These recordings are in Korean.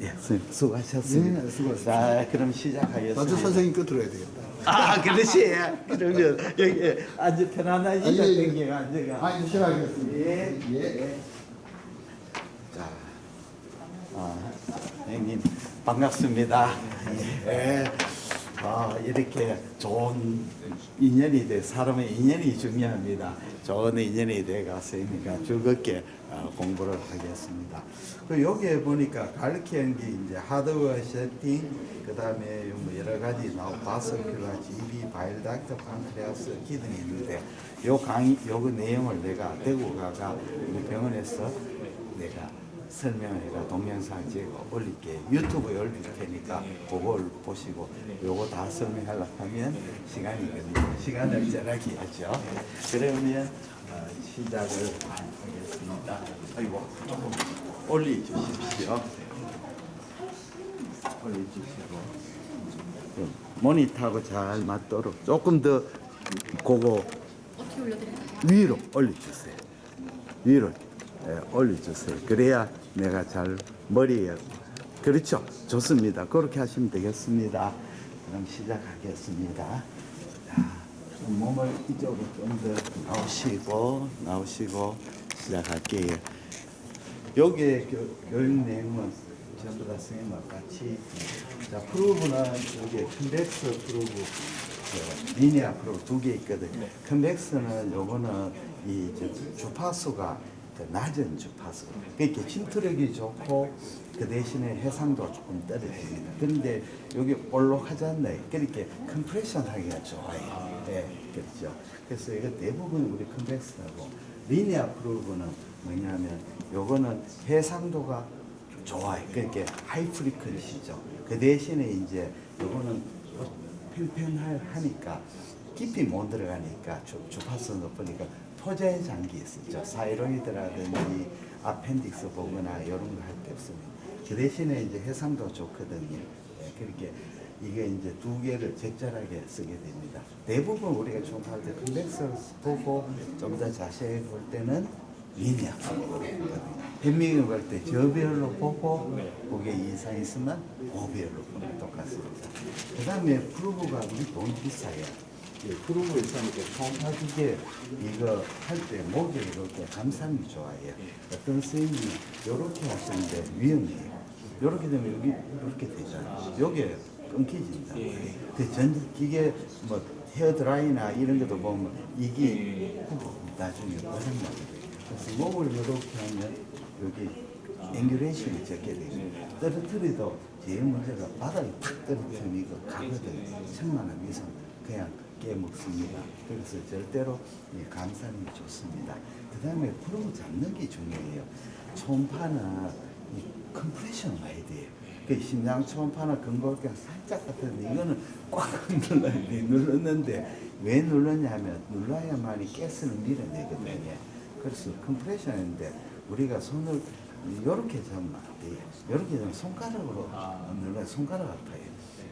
예, 선생님 수고하셨습니다. 네, 수고하셨습니다. 자, 그럼 시작하겠습니다. 나도 선생님 끝으로 해야 되겠다. 아, 그렇지. 그러면 여기 앉아 편안하게 아, 예, 예. 땡겨 앉아가. 아, 이제 시작하겠습니다. 예. 예. 자, 형님 반갑습니다. 예. 이렇게 좋은 인연이 돼 사람의 인연이 중요합니다. 좋은 인연이 돼 갔으니까 즐겁게 공부를 하겠습니다. 그 여기에 보니까 가르치는 게 이제 하드웨어 세팅, 그 다음에 뭐 여러 가지 바스큘라, GB, 바일닥터, 판크레아스 기능이 있는데 요 내용을 내가 대구 가가 우리 병원에서 내가 설명회가 동영상 찍어 올릴게 유튜브에 올릴 테니까 그걸 보시고 요거 다 설명하려고 하면 시간이 걸리죠. 시간을 절약히 하죠. 그러면 시작을 하겠습니다. 아이고 조금 올려주십시오. 올려주시고 모니터하고 잘 맞도록 조금 더 그거 어떻게 올려드릴까요? 위로 올려주세요. 위로 올려주세요. 그래야 내가 잘 머리에 그렇죠. 좋습니다. 그렇게 하시면 되겠습니다. 그럼 시작하겠습니다. 자, 몸을 이쪽으로 좀 더 나오시고 시작할게요. 여기에 교육 내용은 전부 다 선생님과 같이 자 프로브는 여기 컨벡스 프로브 리니아 프로브 두 개 있거든요. 컨벡스는 요거는 이 주파수가 낮은 주파수. 그러니까 침투력이 좋고 그 대신에 해상도가 조금 떨어집니다. 그런데 여기 볼록하지 않나요? 그러니까 컴프레션 하기가 좋아요. 네, 그렇죠. 그래서 이거 대부분 우리 컨벡스하고 리니아 프로브는 뭐냐면 요거는 해상도가 좋아요. 그러니까 하이 프리퀀시죠. 그 대신에 이제 요거는 편편하니까 깊이 못 들어가니까 주파수 높으니까 토제 장기 있었죠. 사이로이드라든지 아펜딕스 보거나 이런 거 할 때 없습니다. 그 대신에 이제 해상도 좋거든요. 네, 그렇게 이게 이제 두 개를 적절하게 쓰게 됩니다. 대부분 우리가 총할 때 컨벡스 보고 좀 더 자세히 볼 때는 리니아 현미경 볼때 저별로 보고 그게 이상 있으면 고별로 보면 똑같습니다. 그 다음에 프로브가 우리 돈 비싸요. 프로브에서 이렇게 총파기계 이거 할 때 목에 이렇게 감상이 좋아요. 어떤 스윙이 이렇게 하시는데 위험해요. 이렇게 되면 여기 이렇게 되잖아요. 여기에 끊기진다. 그 전기계 뭐 헤어드라이나 이런 것도 보면 이게 나중에 고장나게 돼요. 그래서 목을 이렇게 하면 여기 앵귤레이션이 적게 됩니다. 떨어뜨리도 제일 문제가 바닥에 탁 떨어뜨리면 이거 가거든요. 천만원 이상 그냥 깨먹습니다. 그래서 절대로 감상이 좋습니다. 그 다음에 프로브 잡는 게 중요해요. 초음파나 이 컴프레션 와야 돼요. 그 심장 초음파나 근골격 살짝 같은데 이거는 꽉 눌러야 돼. 눌렀는데 왜 눌렀냐면 눌러야만이 가스를 밀어내거든요. 그래서 컴프레션인데 우리가 손을 이렇게 잡으면 안 돼요. 이렇게 잡으면 손가락으로 눌러야 손가락 아파요.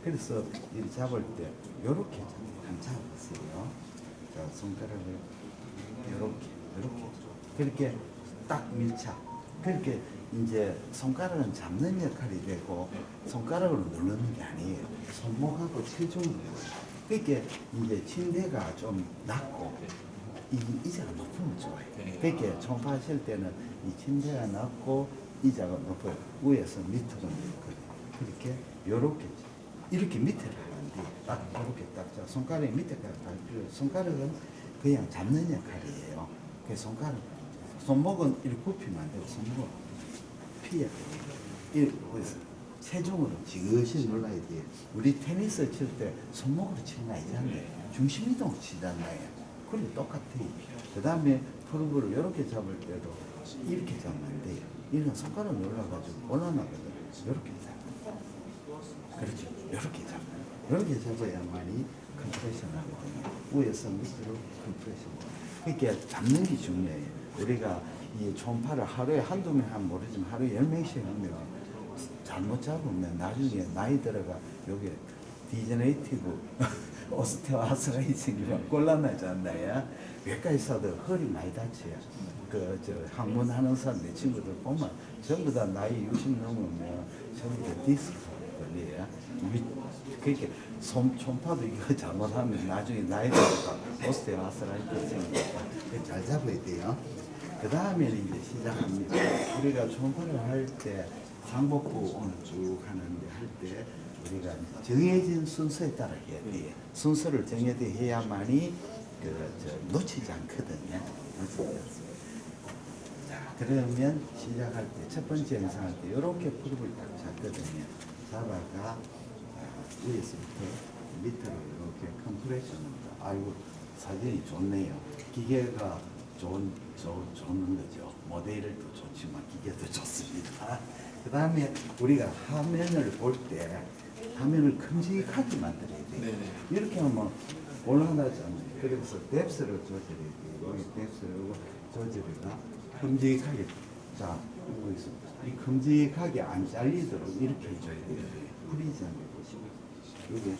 그래서 이렇게 잡을 때 이렇게 한번 잡으세요. 자, 손가락을 이렇게 그렇게 딱 밀착. 그렇게 이제 손가락은 잡는 역할이 되고 손가락으로 누르는 게 아니에요. 손목하고 체중으로. 그렇게 이제 침대가 좀 낮고 이 의자가 높으면 좋아요. 그렇게 초음파하실 때는 이 침대가 낮고 의자가 높아요. 위에서 밑으로 밀거든요. 그렇게 이렇게 밑에를 하는데 딱 이렇게 딱 손가락이 밑에까지 갈 필요. 손가락은 그냥 잡는 역할이에요. 그 손목은 이렇게 굽히면 안 되고 손목은 피해. 이렇게 체중으로 지그시 눌러야 돼요. 우리 테니스 칠 때 손목으로 치는 거 아니잖아요. 중심 이동으로 치잖아요. 그럼 똑같아요. 그 다음에 프로브를 이렇게 잡을 때도 이렇게 잡으면 안 돼요. 이런 손가락 눌러가지고 올라나거든요. 이렇게 잡아요. 그렇죠. 이렇게 잡아요. 이렇게 잡아야만이 컴프레션 하거든요. 위에서 밑으로 컴프레션. 그러니까 잡는 게 중요해요. 우리가 이 초음파를 하루에 한두 명 하면 모르지만 하루에 10명씩 하면 잘못 잡으면 나중에 나이 들어가 여기 디제네이티브 오스테오아스라이팅이 곤란하잖아요. 외과 의사들 허리 많이 다쳐요. 저 학문하는 사람 내 친구들 보면 전부 다 나이 60 넘으면 전부 다 디스크 걸려요. 그렇게 촌파도 이거 잘못하면 나중에 나이 들어서 오스테오아스라이팅 생기니까 잘 잡아야 돼요. 그 다음에는 이제 시작합니다. 우리가 촌파를 할 때 상복부 오늘 쭉 하는데 할 때 우리가 정해진 순서에 따라 해야 돼요. 순서를 정해져 해야만이 놓치지 않거든요. 놓치지 않습니다. 자, 그러면 시작할 때 첫 번째 영상 할 때 이렇게 무릎을 딱 잡거든요. 잡아가 위에서부터 밑으로 이렇게 컴프레션입니다. 아이고 사진이 좋네요. 기계가 좋은 거죠. 모델도 좋지만 기계도 좋습니다. 그 다음에 우리가 화면을 볼 때 화면을 큼직하게 만들어야 돼요. 네네. 이렇게 하면 올라가지 않아요. 그래서 뎁스를 조절해야 돼요. 여기 뎁스를 조절해가 큼직하게. 자, 이거 있습니다. 이 큼직하게 안 잘리도록 이렇게 해줘야 돼요. 풀리잖아요. 여기,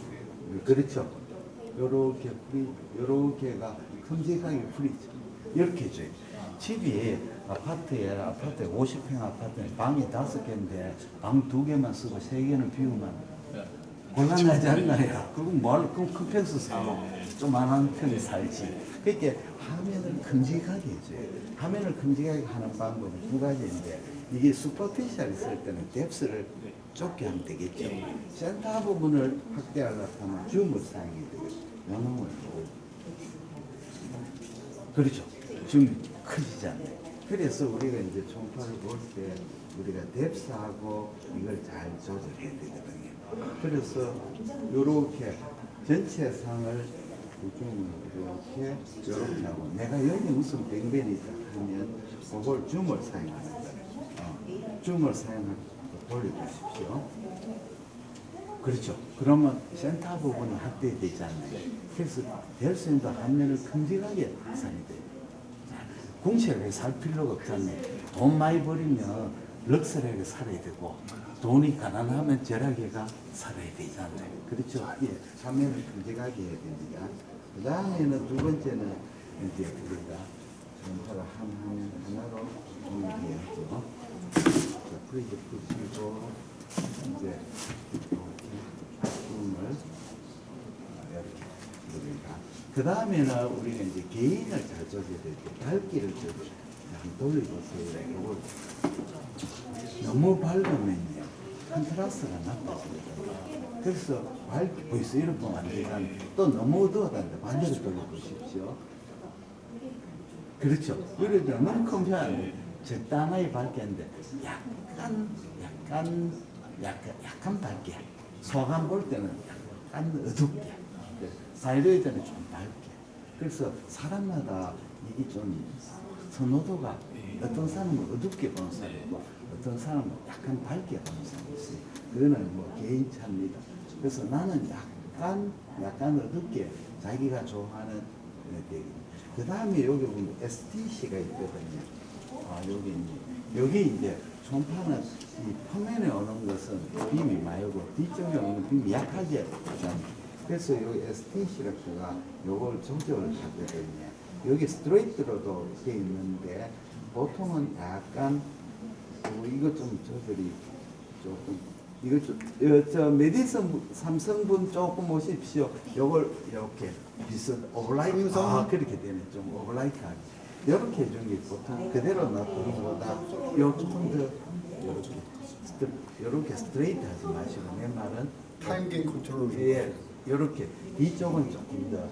그렇죠. 요렇게 요렇게가 큼직하게 풀리죠. 이렇게 해줘요. 집이 아파트에 50평 아파트에 방이 5개인데 방 2개만 쓰고 3개는 비우면 곤란하지 않나요? 그럼 그럼 큰 평수 사고 조만한 편에 살지. 그러니까 화면을 큼직하게 해줘요. 화면을 큼직하게 하는 방법은 2가지인데 이게 슈퍼피셜 있을 때는 뎁스를 좁게 하면 되겠죠. 센터 부분을 확대하려고 하면 줌을 사용해야 되겠죠. 영웅을 그렇죠. 줌 크지잖아요. 그래서 우리가 이제 총파를 볼 때 우리가 뎁스하고 이걸 잘 조절해야 되거든요. 그래서 이렇게 전체 상을 이렇게 하고 내가 여기 무슨 뱅뱅이 있다 하면 그걸 줌을 사용하는 거예요. 줌을 사용하고 돌려주십시오. 그렇죠. 그러면 센터 부분은 확대되잖아요. 그래서 될 수 있는 화면을 큼직하게 사용이 돼요. 궁시하게 살 필요가 없잖아요. 돈 많이 벌이면 럭셔리하게 살아야 되고 돈이 가난하면 절약해가 살아야 되잖아요. 그렇죠. 예, 화면을 큼직하게 해야 됩니다. 그 다음에는 2번째는 이제 우리가 전파를 하나로 공유해야죠. 프리즈 푸시고 이제 줌을 이렇게 우리가 그 다음에는 우리가 이제 개인을 잘 조절해야 돼요. 밝기를 한번 돌려보세요. 이걸 너무 밝으면요 컨트라스트가 나빠지거든요. 그래서 밝게 보이세요. 이런 보면 안 되고 또 너무 어두워다는데 반대로 돌려보십시오. 그렇죠. 이럴 때 너무 큰 편 적당하게 밝게 하는데 약간 밝게 소감 볼 때는 약간 어둡게 사이로이드는 좀 밝게. 그래서 사람마다 이게 좀 선호도가 어떤 사람은 어둡게 보는 사람이 있고 어떤 사람은 약간 밝게 보는 사람이 있어요. 그거는 뭐 개인차입니다. 그래서 나는 약간 어둡게 자기가 좋아하는 그 다음에 여기 보면 STC가 있거든요. 여기 이제 총파는 이 표면에 오는 것은 빔이 많이 오고 뒤쪽에 오는 빔이 약하게 하잖아요. 그래서 여기 STC가 요걸 조절을 하거든요. 여기 스트레이트로도 돼 있는데 보통은 약간 이거 좀 조절이 조금 이거 저 메디슨 삼성분 조금 오십시오. 요걸 이렇게 비슷 오버라이트 그렇게 되네. 좀 오버라이트하게 이렇게 해준 게 보통 그대로 놔두는 것보다 요 조금 더 이렇게 스트레이트 하지 마시고 내 말은 타임 게인 컨트롤. 예, 이렇게 뒤쪽은 조금 더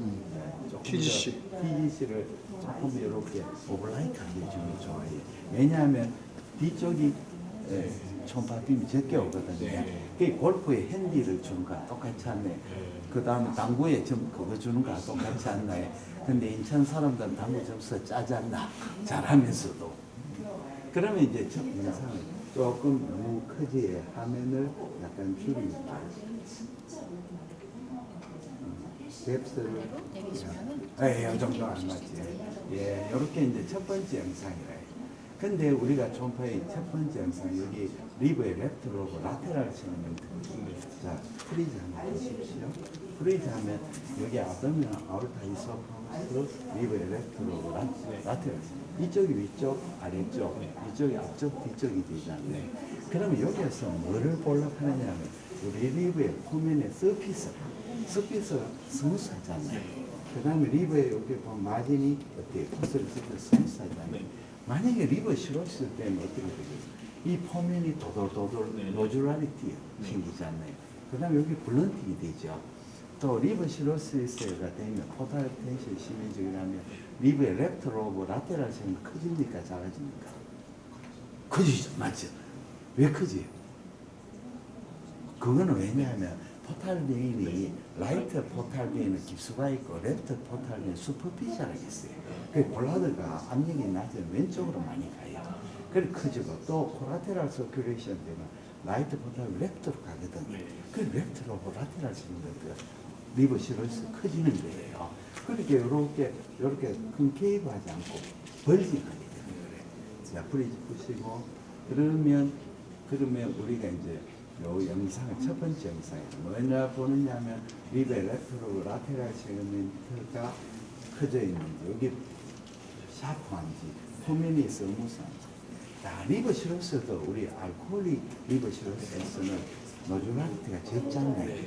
TGC를 조금 이렇게 오버라이트하게 해주면 좋아요. 왜냐하면 뒤쪽이 총파빔이 적게 오거든요. 그 골프에 핸디를 주는 거랑 똑같지 않나요? 그 다음에 당구에 그거 주는 거랑 똑같지 않나요? 근데 인천 사람들은 당구 점수가 짜지 않나? 잘하면서도. 그러면 이제 첫 영상을 조금 너무 크지 화면을 약간 줄이니까. 뎁스를 이 정도 안 맞지. 이렇게 이제 첫 번째 영상이라. 근데 우리가 총파의 첫 번째 영상 여기 리버의 레프트로고 라테랄 세그멘트. 자, 프리즈 한번 보십시오. 프리즈 하면 여기 아더미나 아울타 이소파우스 리버의 레프트로고 라테랄 세그멘트. 이쪽이 위쪽, 아래쪽, 이쪽이 앞쪽, 뒤쪽이 되잖아요. 그러면 여기에서 뭐를 볼락하느냐 하면 우리 리버의 표면의 서피스가 스무스하잖아요. 그 다음에 리버에 여기 보면 마진이 어때요? 코스를 쓸때 스무스하잖아요. 만약에 리버 시로스 때문에 어떻게 되겠어요? 이 표면이 도돌도돌 노즐라리티 생기잖아요. 그 다음에 여기 블런팅이 되죠. 또 리버 시로시스가 되면 포탈 텐션이 심해지게 되면 리버의 레프트 로브 라테랄 세그멘트 커집니까? 작아집니까? 커지죠. 맞죠? 왜 커지요? 그거는 왜냐하면 포탈베인이 라이트 포탈베인은 깊수가 있고 레프트 포탈베인은 슈퍼피셜하게 있어요. 그 볼라드가 압력이 낮으면 왼쪽으로 많이 가요. 그래 커지고 또 코라테랄 서큘레이션 되면 라이트 포탈 레프트로 가거든요. 그 레프트로 라테랄 세그멘트가 리버 시로스 커지는 거예요. 그렇게 이렇게 컨케이브하지 않고 벌징하게 되는 거예요. 자, 브리지 푸시고 그러면 우리가 이제 요 영상을 첫 번째 영상에서 뭐냐 보느냐 하면 리버의 레프트로 라테랄 세그멘트가 커져 있는지 여기 샤프한지 표면이 스무스한지. 자, 리버 시로스도 우리 알코올릭 리버 시로스에서는 노즐라리티가 제일 작네요.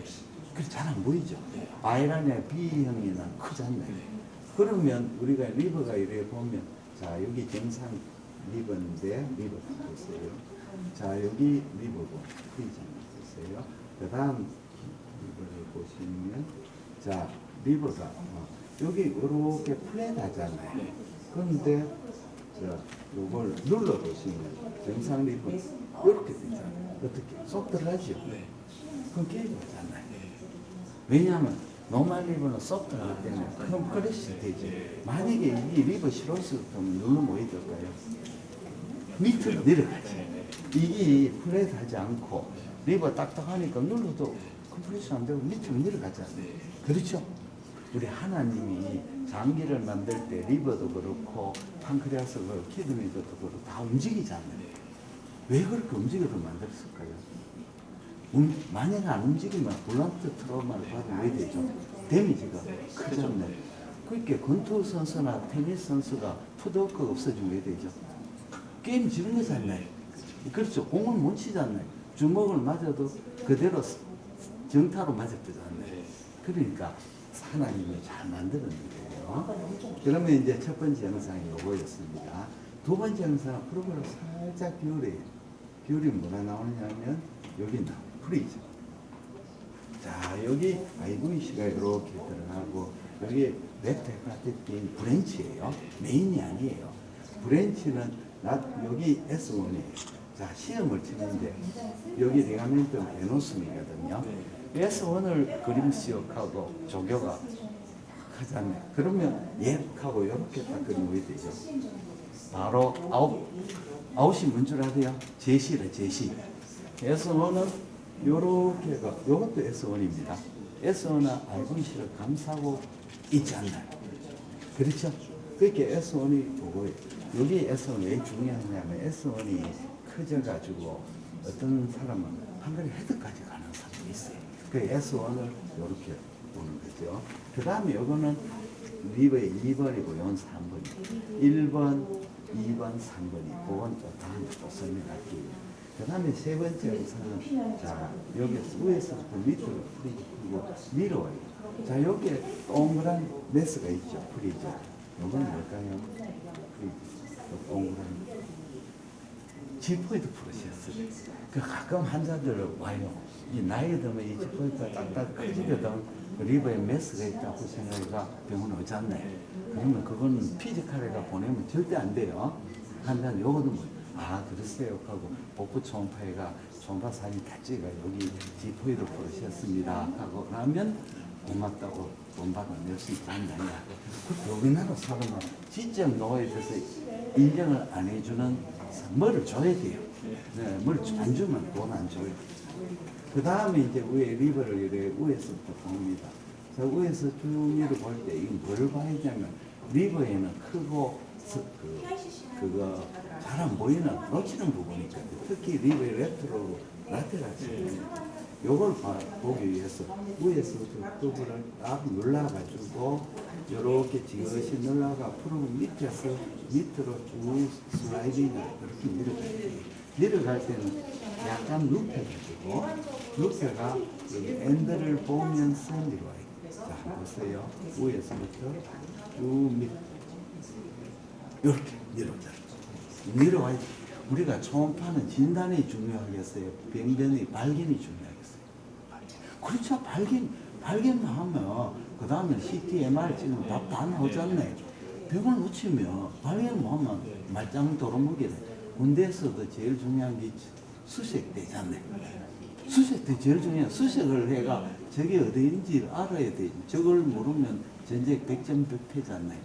그래서 잘 안 보이죠. I라냐 B형이나 크잖아요. 그러면 우리가 리버가 이래 보면 자 여기 정상 리버인데 리버 보세요. 자 여기 리버고 프리즈 보세요. 그 다음 리버를 보시면 자 리버가 여기 이렇게 플랫하잖아요. 그런데 자 요걸 눌러 보시면 정상 리버 이렇게 되잖아요. 어떻게 쏙 들어가죠? 그럼 게임하잖아요. 왜냐하면 노멀 리버는 쏙 들어가기 때문에 컴프레시 되지. 만약에 이 리버 시로스부터는 누르면 어디 될까요? 밑으로 내려가지. 이게 플랫하지 않고 리버 딱딱하니까 눌러도 컴프레시 안 되고 밑으로 내려가잖아요. 그렇죠? 우리 하나님이 장기를 만들 때 리버도 그렇고 판크레아스도 그렇고 키드니도 그렇고 다 움직이잖아요. 왜 그렇게 움직여서 만들었을까요? 만약에 안 움직이면 블런트 트라우마를 받으면 왜 되죠? 데미지가 크잖아요. 그렇게 권투 선수나 테니스 선수가 푸드워크가 없어지면 왜 되죠? 게임 지는 거잖아요. 그렇죠. 공을 못 치잖아요. 주먹을 맞아도 그대로 정타로 맞았잖아요. 그러니까 하나님이 잘 만들었는데요. 그러면 이제 첫 번째 영상이 요거였습니다. 두 번째 영상은 프로그램을 살짝 기울여요. 기울이면 뭐가 나오느냐면 여기 나와요. 프리즈. 자, 여기 IVC가 이렇게 들어가고 여기 레프트 헤파티틴 브랜치예요. 메인이 아니에요. 브랜치는 여기 S1이에요. 자, 시험을 치는데 여기 리가멘트 베노스이거든요. S1을 그림 시역하고 조교가 하잖아요. 그러면 얘하고 이렇게 딱 그리면 되죠. 바로 아웃이 뭔 줄 아세요? 제시래, 제시. S1은 요렇게가, 요것도 S1입니다. S1은 IVC를 감싸고 있지 않나요? 그렇죠? 그렇게 S1이 그거예요. 여기 S1 왜 중요하냐면 S1이 커져가지고 어떤 사람은 한글에 헤드까지 가는 사람이 있어요. 그 S1을 이렇게 보는 거죠. 그 다음에 이거는 리버의 2번이고 이건 3번이에요. 1번, 2번, 3번이 그건 또 다음에 또 설명할게요. 그 다음에 세 번째 영상은 자 여기 위에서부터 밑으로 프리즈 풀고 밀어요. 자 여기에 동그란 메스가 있죠. 프리즈. 이건 뭘까요? 프리즈. 동그란 지포이드 프로세스. 그 가끔 환자들 와요. 이 나이 들면 이 지포이드가 딱딱 커지거든. 리버에 메스가 있다고 생각해가 병원 오지 않나요? 그러면 그건 피지컬에가 보내면 절대 안 돼요. 환자는 요거도 뭐 그러세요 하고 복부 초음파가 초음파 사진 다 찍어 여기 지포이드 프로세스입니다 하고 나면 고맙다고 돈 받아 낼 수 있다는 거야. 그 우리나라 사람은 지적 노예에 대해서 인정을 안 해주는 뭐를 줘야 돼요. 네, 뭘 안 주면 돈 안 줘요. 그 다음에 이제 위에 리버를 이렇게 위에서부터 봅니다. 자, 위에서 쭉 위로 볼 때 이건 뭐를 봐야 되냐면 리버에는 크고 그거 잘 안 보이는 놓치는 부분이 있거든요. 특히 리베 레트로 라테랄 요걸 보기 위해서 위에서부터 뚜브를 딱 눌러가지고 이렇게 지그시 눌러가 풀고 밑에서 밑으로 쭉 슬라이딩을 이렇게 내려가요. 내려갈 때는 약간 눕혀가지고 눕혀가 여기 엔드를 보면서 내려와요. 자 보세요. 위에서부터 쭉 밑 이렇게 내려와요. 우리가 초음파는 진단이 중요하겠어요. 병변의 발견이 중요하겠어요. 그렇죠. 발견만 하면 그 다음에 CT, MR 찍으면 답 다 나오잖아요. 병을 놓치면 발견만 하면 말짱 도루묵이래. 군대에서도 제일 중요한 게 수색대잖아요. 수색대 제일 중요한 수색을 해가 저게 어디인지 알아야 돼. 저걸 모르면 전쟁 100점 100패잖아요.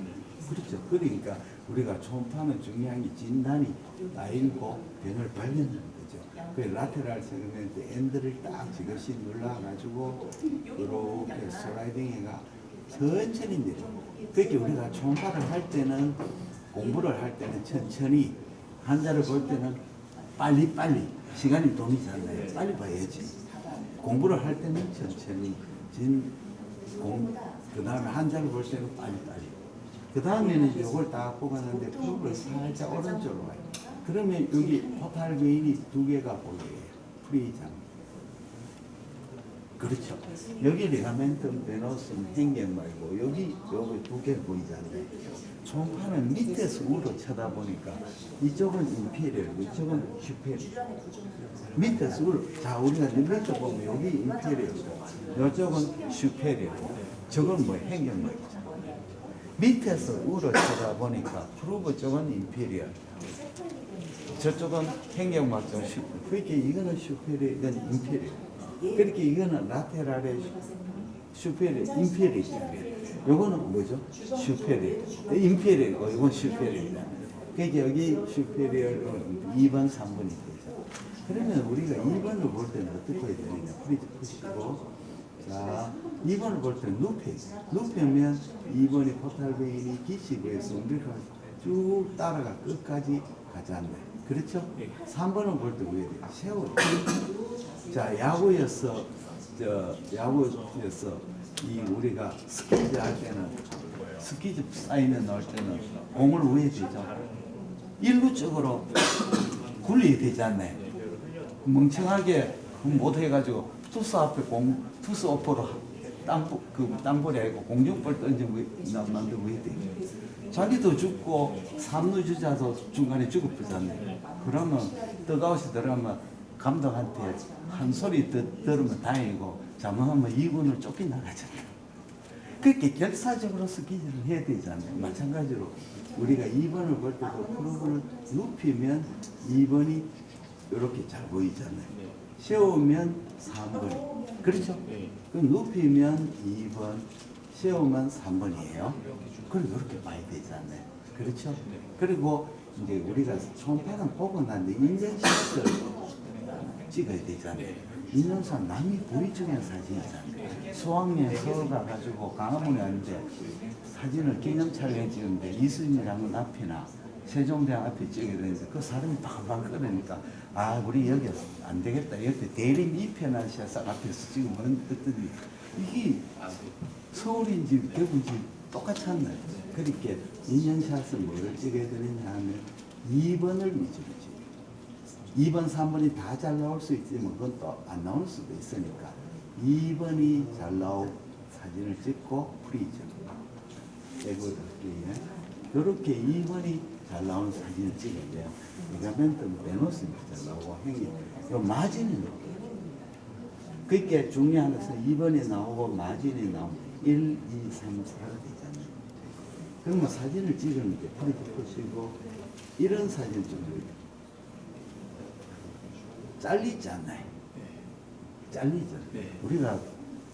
그렇죠. 그러니까 우리가 초음파는 중요한 게 진단이 알고 병을 발견하는 거죠. 그 라테랄 세그멘트 엔드를 딱 지그시 눌러가지고 이렇게 슬라이딩해가 천천히 내려. 그러니까 우리가 초음파를 할 때는 공부를 할 때는 천천히 환자를 볼 때는 빨리 시간이 돈이잖아요. 빨리 봐야지. 공부를 할 때는 천천히 그 다음에 환자를 볼 때는 빨리. 그 다음에는 이걸 다 뽑았는데 프로브를 살짝 오른쪽으로 와요. 그러면 여기 포탈 베인이 두 개가 보여요. 프리장. 그렇죠. 여기 리가멘tum 베너스는 행경 말고 여기 두 개 보이잖아요. 초음파는 밑에서 위로 쳐다보니까 이쪽은 인피리얼, 이쪽은 슈페리얼. 밑에서 위로. 자, 우리가 밑에 보면 여기 인피리얼이고 이쪽은 슈페리얼. 저건 뭐 행경 말이죠. 밑에서 위로 쳐다보니까 프로브 쪽은 인피리얼, 저쪽은 행경막쪽 슈페리얼. 그렇게 이거는 슈페리얼, 이건 인피리얼. 그렇게 이거는 라테랄의 슈페리얼, 인피리얼. 요거는 뭐죠? 슈페리얼, 인피리얼이고 이건 슈페리얼. 그러니까 여기 슈페리얼 2번, 3번이 되죠. 그러면 우리가 2번을 볼 때는 어떻게 해야 되느냐? 프리즈 푸시고. 자, 2번을 볼 때는 눕히면 2번이 포탈베인이 기시고에서 우리가 쭉 따라가 끝까지 가지 않나요? 그렇죠? 3번은 볼 때 왜 돼요? 세워요. 자, 야구에서 이 우리가 스키즈 할 때는 스키즈 사인에 넣을 때는 공을 왜 되죠? 일루 쪽으로 굴려야 되지 않나요? 멍청하게 못 해가지고 투수 앞에 투수 오퍼로 땅볼이 아니고 공중볼 던지고 만들고 해야 돼. 자기도 죽고 3루 주자도 중간에 죽어버리잖아요. 그러면 더가웃이 들어가면 감독한테 한 소리 들으면 다행이고 잘못하면 2군을 쫓겨나가잖아요. 그렇게 결사적으로 스키즈를 해야 되잖아요. 마찬가지로 우리가 2번을 볼 때도 프로브를 눕히면 2번이 이렇게 잘 보이잖아요. 세우면 3번. 그렇죠? 그럼 눕히면 2번, 세우면 3번이에요. 그럼 이렇게 봐야 되잖아요. 그렇죠? 그리고 이제 우리가 초음파는 보고 난데 인증샷을 찍어야 되잖아요. 인증샷 남이 보여주는 사진이잖아요. 수학여행 서울 가가지고 강화문에 왔는데 사진을 기념 촬영해 찍는데 이수진 장군 앞이나 세종대왕 앞에 찍어야 되는데 그 사람이 방방 끓으니까 아 우리 여기 안 되겠다. 여기 대림 2편한 샷 앞에서 찍으면 어떠니 이게 서울인지 대구인지 똑같지 않나요? 그렇게 인증샷을 뭘 찍어야 되느냐 하면 2번을 위주로 찍어요. 2번, 3번이 다 잘 나올 수 있지만 그건 또 안 나올 수도 있으니까 2번이 잘 나올 사진을 찍고 프리즈 이렇게 2번이 잘 나오는 사진을 찍어야 리가멘tum 베너스는 잘 나오고 행위 마진이 나오고 그렇게 중요한 것은 2번이 나오고 마진이 나오면 1, 2, 3, 4가 되잖아요. 그러면 사진을 찍으는데 프리즈 보시고 이런 사진 좀 잘리지 않나요? 잘리죠. 우리가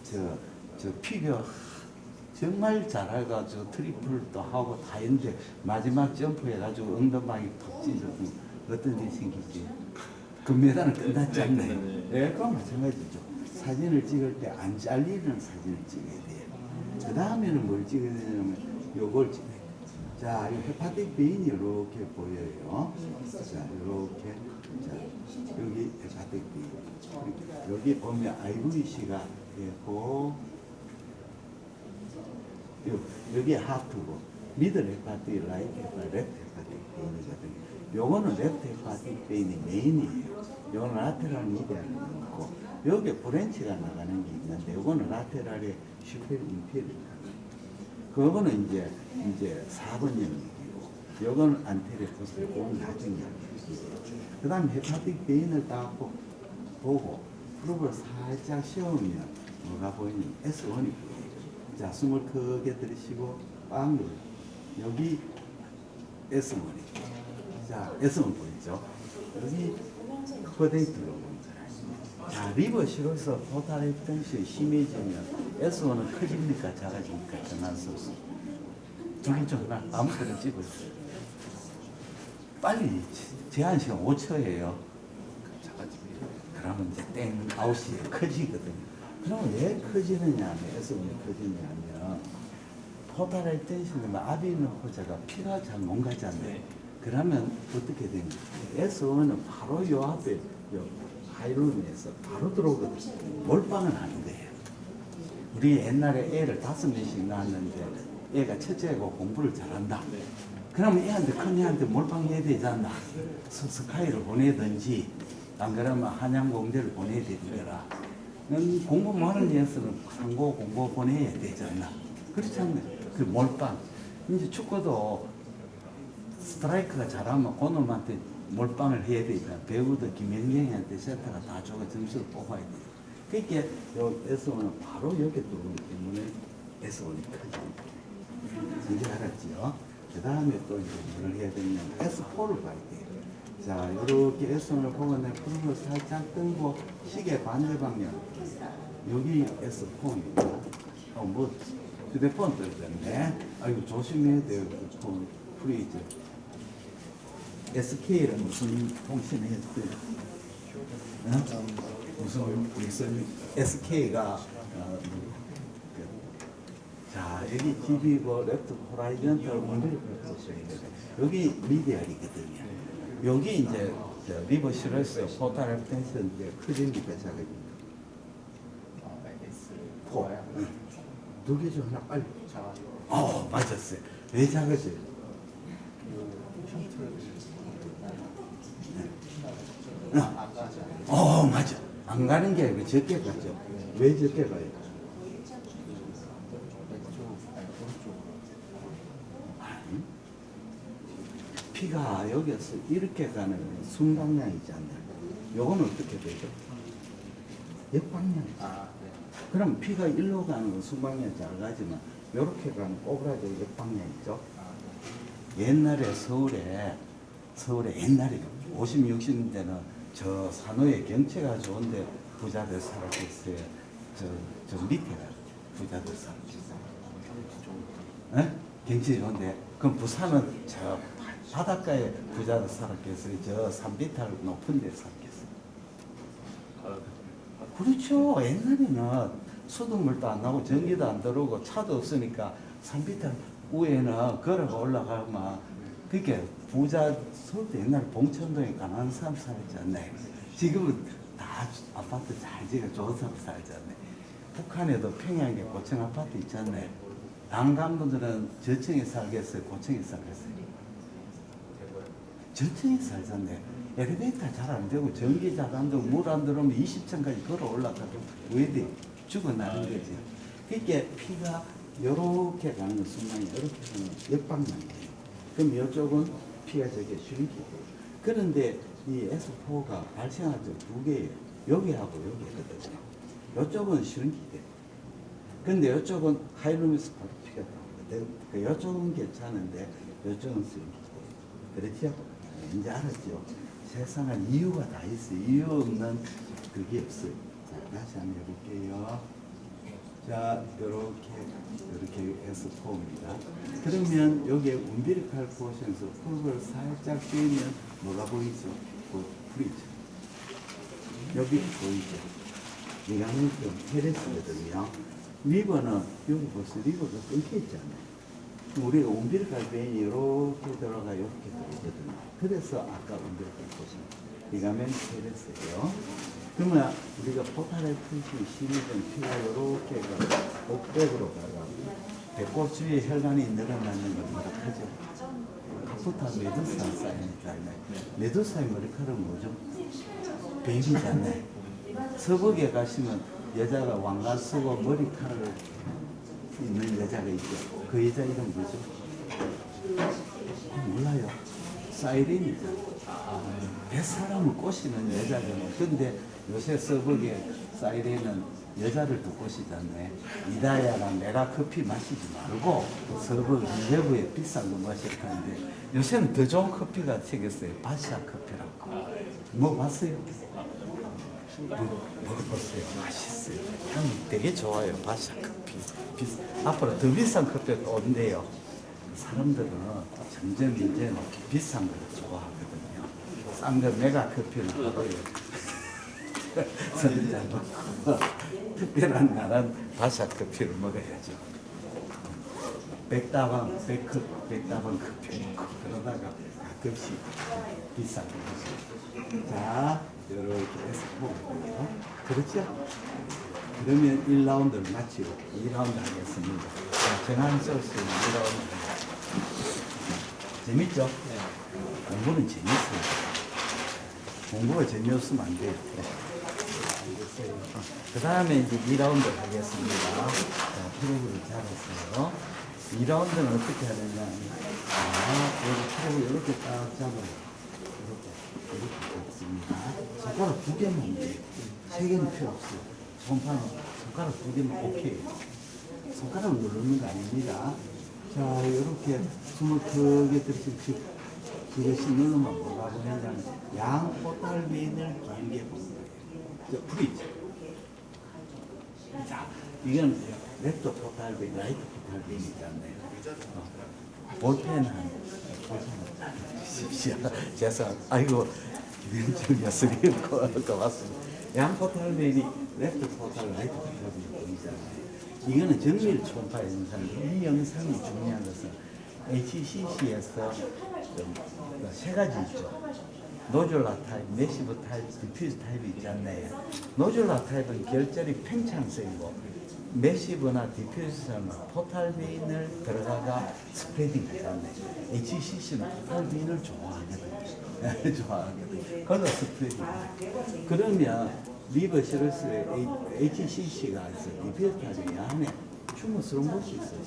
저 피겨 정말 잘해가지고 트리플도 하고 다 했는데 마지막 점프 해가지고 엉덩방이 푹 찢어서 어떤 일이 생기지? 금메달은 끝났지 않나요? 네, 그건 마찬가지죠. 사진을 찍을 때 안 잘리는 사진을 찍어야 돼요. 그 다음에는 뭘 찍어야 되냐면 요걸 찍어야 돼요. 자, 이 헤파틱 베인이 이렇게 보여요. 자, 이렇게. 자, 여기 헤파틱 베인. 여기 보면 IVC가 있고, 여기 하트고, 미들 헤파틱, 라이트 헤파틱, 랩트 헤파틱 베인이거든요. 요거는 랩트 헤파틱 베인이 메인이에요. 요거는 라테랄 미디안이 있고, 여기 브랜치가 나가는 게 있는데, 요거는 라테랄의 슈페리 인페리입니다. 그거는 이제 4번 영역이고, 요거는 안테리어 포스트, 그건 나중에 그 다음에 헤파틱 베인을 딱 보고, 프로브를 살짝 씌우면 뭐가 보이냐면 S1이 보여요. 자, 숨을 크게 들이쉬고, 빵 눌러. 여기 S1이. 자, S1 보이죠? 여기 코데이트로 보이잖아요. 자, 리버시로서 포탈 입ten션이 심해지면 S1은 커집니까? 작아집니까? 전환 수 없어. 둘중 하나, 아무거나 집어주세요. 빨리, 제한 시간 5초예요. 그러면 이제 땡, 아웃이 커지거든요. 그러면 왜 커지느냐면, S1이 커지냐면, 포탈 입ten션이면 앞에 있는 호자가 피가 잘 못 가잖아요. 그러면 어떻게 됩니까? S1은 바로 요 앞에, 요 하이룸에서 바로 들어오거든요. 몰빵은 하는 거예요. 우리 옛날에 애를 5명씩 낳았는데 애가 첫째고 공부를 잘한다. 그러면 애한테 큰 애한테 몰빵해야 되지 않나? 스카이를 보내든지 안 그러면 한양공대를 보내야 되더라. 공부 못하는 애에서는 상고 공부 보내야 되지 않나? 그렇지 않나요? 그 몰빵. 이제 축구도 스트라이크가 잘하면 그놈한테 몰빵을 해야 되니까 배우도 김연경이한테 세터가 다 줘가 점수를 뽑아야 돼요. 그러니까 요 S1은 바로 여기 들어오기 때문에 S1이 커집니다. 이제 알았지요? 그 다음에 또 이제 뭘 해야 되냐면 S4를 봐야 돼요. 자, 이렇게 S1을 보고 내 프로를 살짝 들고 시계 반대 방향. 여기 S4입니다. 뭐 휴대폰 떨어졌네. 아이고 조심해야 돼요. 폰 프리즈. SK는 무슨 통신했어요? 무슨 SK가 자, 여기 GB고 랩트 호라이전탈 원리를 보셔야 돼요. 여기 미디얼이거든요. 여기 이제 리버시러스 포탈 랩텐션 이제 커집니까 작아집니까? 포. 두 개 중 하나 빨리. 맞았어요. 왜 작아져요? 맞아. 안 가는 게 아니고 적게 가죠. 왜 적게 가요? 아니, 피가 여기서 이렇게 가는 순방향이잖아요. 요거는 어떻게 되죠? 역방향이죠. 그럼 피가 일로 가는 건 순방향이 잘 가지만 이렇게 가는 꼬부라져 역방향이죠. 옛날에 서울에 옛날에 50, 60년대는 저 산호에 경치가 좋은데 부자들 살았겠어요. 저 밑에가 부자들 살았겠어요. 경치 좋은데 그럼 부산은 저 바닷가에 부자들 살았겠어요. 저 산비탈 높은 데 살았겠어요. 그렇죠. 옛날에는 수돗물도 안 나오고 전기도 안 들어오고 차도 없으니까 산비탈 위에는 걸어가 올라가면 그게 부자 서울도 옛날에 봉천동에 가난한 사람 살지 않나요? 지금은 다 아파트 잘 지어 좋은 사람 살지 않나요? 북한에도 평양에 고층 아파트 있지 않나요? 난간분들은 저층에 살겠어요? 고층에 살겠어요? 저층에 살잖아요. 엘리베이터 잘 안 되고 전기 잘 안 되고 물 안 들어오면 20층까지 걸어 올라가도 왜 돼? 죽어나는 거지. 그러니까 피가 이렇게 가는 순간이 이렇게 가는 역방향이에요. 그럼 이쪽은 피가 저게 슈링키고. 그런데 이 S4가 발생한 두 개예요. 여기하고 여기거든요. 이쪽은 슈링키돼. 근데 이쪽은 하이룸에서 바로 피가 나오거든. 그러니까 이쪽은 괜찮은데 이쪽은 슈링키돼. 그렇죠? 이제 알았죠? 세상은 이유가 다 있어요. 이유 없는 그게 없어요. 자, 다시 한번 해볼게요. 자, 이렇게 S4입니다. 그러면 여기에 umbilical portion에서 폴을 살짝 떼면 뭐가 보이죠? 프리죠. 여기 보이죠? 이거는 좀 테레스거든요. 리버는 여기 보세요. 리버가 끊겨 있잖아요. 우리가 움빌kal벤이 이렇게 들어가 이렇게 들어오거든요. 그래서 아까 움빌칼 리가멘 페레스예요. 그러면 우리가 포탈의 푸시 심의된 피가 이렇게 목백으로 가가 배꼽 주위에 혈관이 늘어나는 걸 뭐라 하죠? 카프타 메두사 사이니까요. 메두사의 머리카락은 뭐죠? 뱀이잖아요. 서북에 가시면 여자가 왕관 쓰고 머리카락을 있는 여자가 있죠. 그 여자 이름 뭐죠? 몰라요. 사이렌이죠. 뱃사람을 꼬시는 여자잖아요. 근데 요새 서북에 사이렌은 여자를 또 꼬시잖아요. 이다야랑 내가 커피 마시지 말고 서북 내부에 비싼 거 마셨다는데 요새는 더 좋은 커피가 튀겼어요. 바샤 커피라고. 먹어봤어요? 먹어봤어요. 맛있어요. 향이 되게 좋아요. 바샤 커피. 앞으로 더 비싼 커피가 또 온대요. 사람들은 점점 이제 비싼 걸 좋아하거든요. 싼 거 메가 커피는 하고요. 선장 먹고 특별한 날은 바샤 커피를 먹어야죠. 백다방 커피 먹고 그러다가 가끔씩 비싼 거 먹어요. 자, 이렇게 해서 먹어요. 그렇죠? 그러면 1라운드를 마치고 2라운드 하겠습니다. 자, 정한 소스 2라운드. 재밌죠? 네. 공부는 재밌어요. 공부가 재미없으면 안 돼요. 그 다음에 이제 2라운드 하겠습니다. 자, 프로그램을 잡았어요. 2라운드는 어떻게 하느냐. 여기 프로그램 이렇게 딱 잡아요. 이렇게 잡습니다. 손가락 2개만 돼요. 3개는 필요 없어요. 손가락 2개면 오케이. 손가락을 누르는 거 아닙니다. 자, 이렇게 숨을 크게 들이쉬고 그것이 누르면 뭐라고 하냐면 양 포탈빈을 길게 본 거예요. 풀이죠. 자, 이건 랩터 포탈빈, 라이트 포탈빈이잖아요. 볼펜 한 주십시오. 아이고, 좀 녀석이 것 같습니다. 양 포탈빈이 랩터 포탈, 라이트 포탈빈이 보이잖아요. 이거는 정밀 초음파 영상인데 이 영상이 중요한 것은 HCC에서 세 가지 있죠. 노졸라 타입, 메시브 타입, 디퓨즈 타입이 있잖아요. 노졸라 타입은 결절이 팽창성이고 메시브나 디퓨즈는 포탈빈을 들어가가 스프레딩 하잖아요. HCC는 포탈빈을 좋아하거든요. 좋아하거든요. 그래서 스프레딩. 그러면 리버시러스의 HCC가 디퓨즈 타입이 안에 춤스러운 것이 있어요.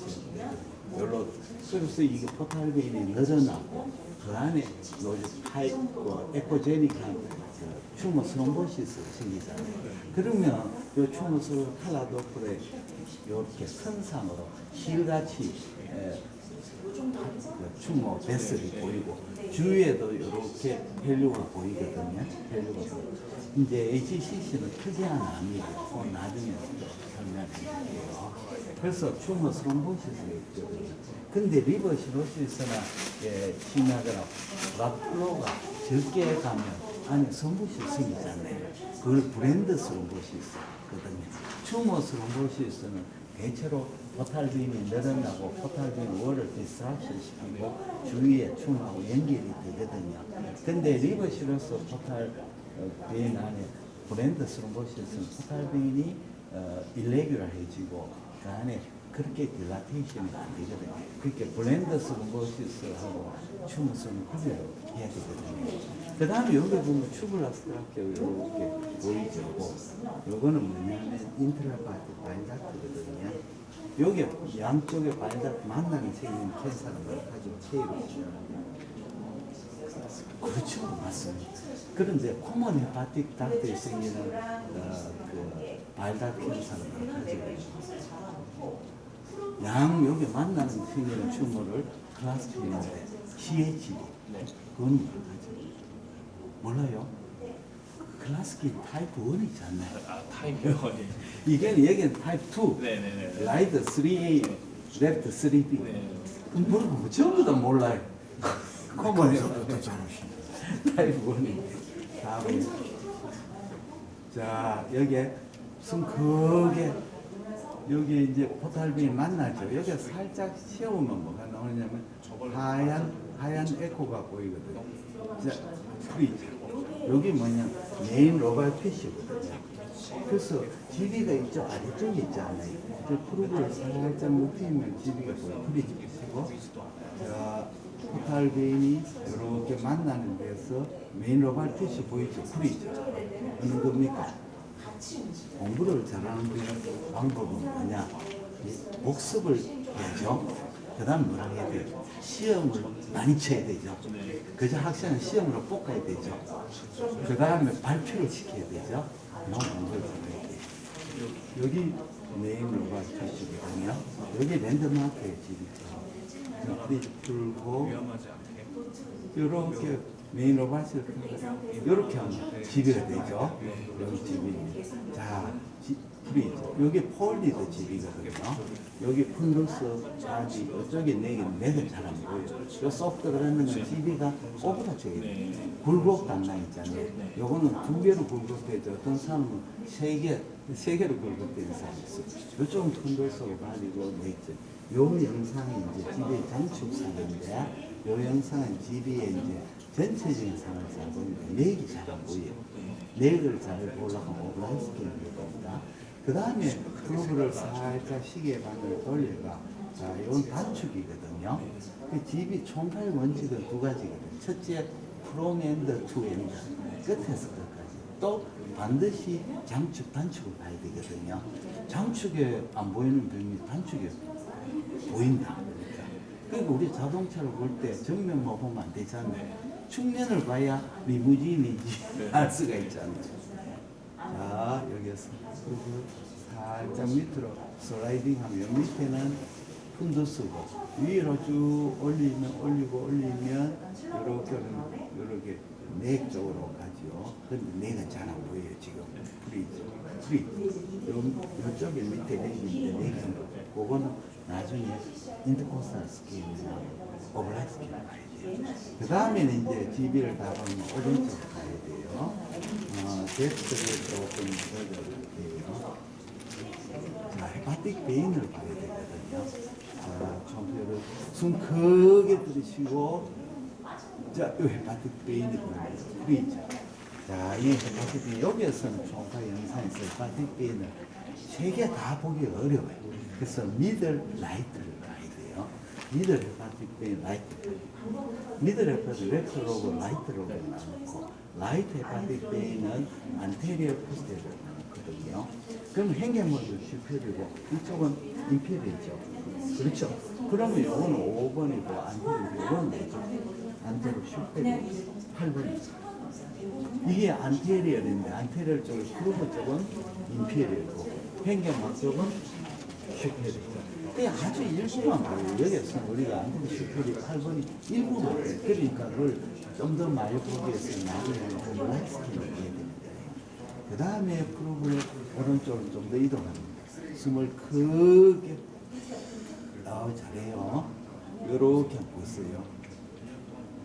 별로 그래서 이게 포탈빈이 늘어나고 그 안에 타입과 에코제닉한 튜머 스롬보시스 생기잖아요. 그러면 이 튜머 스롬 칼라도플에 이렇게 선상으로 실같이 튜머 베슬이 보이고 주위에도 이렇게 헬류가 보이거든요. 헬류가 이제 HCC는 특이한 암이에요. 나중에 설명드릴게요. 그래서 튜머 스롬보시스가 있거든요. 근데 리버시로시스나 심하거나 라플로가 적게 가면 안에 스롬보시스 생기잖아요. 그걸 브랜드 스롬보시스거든요. 튜머 스롬보시스는 대체로 포탈빈이 늘어나고 포탈빈 월을 디스트럭션 시키고 주위에 춤하고 연결이 되거든요. 근데 리버시로스 포탈빈 안에 브랜드 스롬보시스는 포탈빈이 일레귤러해지고 그 안에 그렇게 딜라테이션이 안 되거든요. 그렇게 블렌더 스롬보시스하고 튜머스는 구별을 해야 되거든요. 그 다음에 여기 보면 튜블러스트라케 이렇게 보이죠. 요거는 뭐냐면 인트라파티 바인다트거든요. 여기 양쪽에 바인다트 만나는 생기는 캔서는 가지고 체위로 그렇죠, 맞습니다. 그런데 코먼 헤파틱 닥트에 생기는 그 바인다트 캔서는 가지고 양 여기 만나는 생기는 튜머를 클라스피인데 CHD 그건 뭐죠? 몰라요? 클라스키 타입 1이잖아요. 아, 타입 1. 이게 여기는 타입 2. 네네네. 라이트 3A, 레프트 3B. 네. 물어보면 전부 다 몰라요. 코먼이요. 타입 1이 다음에 자 여기에 숨 크게 여기 이제 포탈빈 만나죠. 여기 살짝 세우면 뭐가 나오냐면 하얀 에코가 보이거든요. 자, 프리즈. 여기 뭐냐 메인 로발 피시거든요. 그래서 GB가 이쪽 아래쪽에 있잖아요. 그 프로브를 살짝 높이면 GB가 보여. 프리즈 피시고. 자, 포탈빈이 이렇게 만나는 데서 메인 로발 피시 보이죠. 프리즈. 어느 겁니까? 공부를 잘하는 방법은 뭐냐? 복습을 해야죠. 그 다음 뭐라 해야 돼요? 시험을 많이 쳐야 되죠. 그저 학생은 시험으로 뽑아야 되죠. 그 다음에 발표를 시켜야 되죠. 이런 공부를 잘해야 돼요. 여기 네임로가 표시거든요. 여기 랜드마크의 집이죠. 옆에 풀고 이렇게 메인 로봇을 이렇게 하면 집이가 되죠. 여기 집이. 자, 프리즈. 여기 폴리드 집이거든요. 여기 푼더스, 자지, 이쪽에 내는 잘 안 보여요. 요 소프트 그러면 집이가 오브다 쪽에 굴곡 단나 있잖아요. 요거는 2개로 굴곡되죠. 어떤 사람은 3개로 굴곡되는 사람이 있어요. 요쪽은 푼더스가 가지고 내있죠. 요 영상이 이제 집의 장축상인데, 요 영상은 집의 이제 전체적인 상을 잘 보니까 넥이 잘 안 보여요. 넥을 잘 보려고 오브라이스킹을 해야 됩니다. 그 다음에 프로브를 살짝 시계 반을 돌려가. 자, 이건 단축이거든요. 그 집이 총괄 원칙은 2가지거든요. 첫째, from end to end. 끝에서 끝까지. 또 반드시 장축, 단축을 봐야 되거든요. 장축에 안 보이는 병이 단축에 보인다. 그러니까 우리 자동차를 볼 때 정면만 보면 안 되잖아요. 측면을 봐야 리무진인지 알 수가 있잖아요. 자, 여기서 살짝 밑으로 슬라이딩하면 밑에는 푼도 쓰고 위로 쭉 올리면 이렇게 넥 쪽으로 가죠. 근데 넥은 잘 안 보여요 지금. 프리즈. 요쪽에 밑에 넥은 그거는 나중에 인터코스탈 스케일이나 오블락 스케일 가야 돼요. 그 다음에는 이제 GB를 다 보면 오른쪽으로 가야 돼요. 덱스를 조금 조절할게요. 자, 헤파틱 베인을 봐야 되거든요. 자, 총표를 숨 크게 들이쉬고, 자, 이 헤파틱 베인이 보입니다. 프리즈. 자, 이 헤파틱 베인, 여기에서는 총파 영상에서 헤파틱 베인을 3개 다 보기 어려워요. 그래서 미들 라이트를 봐야 돼요. 미들 헤파틱 베인 라이트. 미들 헤파틱 레프트 로브, 라이트 로브를 나누고, 라이트 헤파틱 베인은 안테리어 포스테리어를 나누거든요. 그럼 행계모드 슈페리고 이쪽은 인페리어죠. 그렇죠? 그러면 이거는 5번이고 안테리어, 이거는 뭐죠? 안테리어 슈페리어 8번이죠. 이게 안테리어인데 안테리어 쪽은 크루브 쪽은 인페리어고 행계모 쪽은 슈페리어죠. 그게 아주 일부만 봐요. 여기서 우리가 안테리어 슈페리어 8번이 일부만 봐요. 그러니까 그걸 좀 더 많이 보기 위해서 나중에 오브라이트 스킬을 해야 됩니다. 그 다음에 프로그램 오른쪽으로 좀 더 이동합니다. 숨을 크게 잘해요. 요렇게 하고 있어요.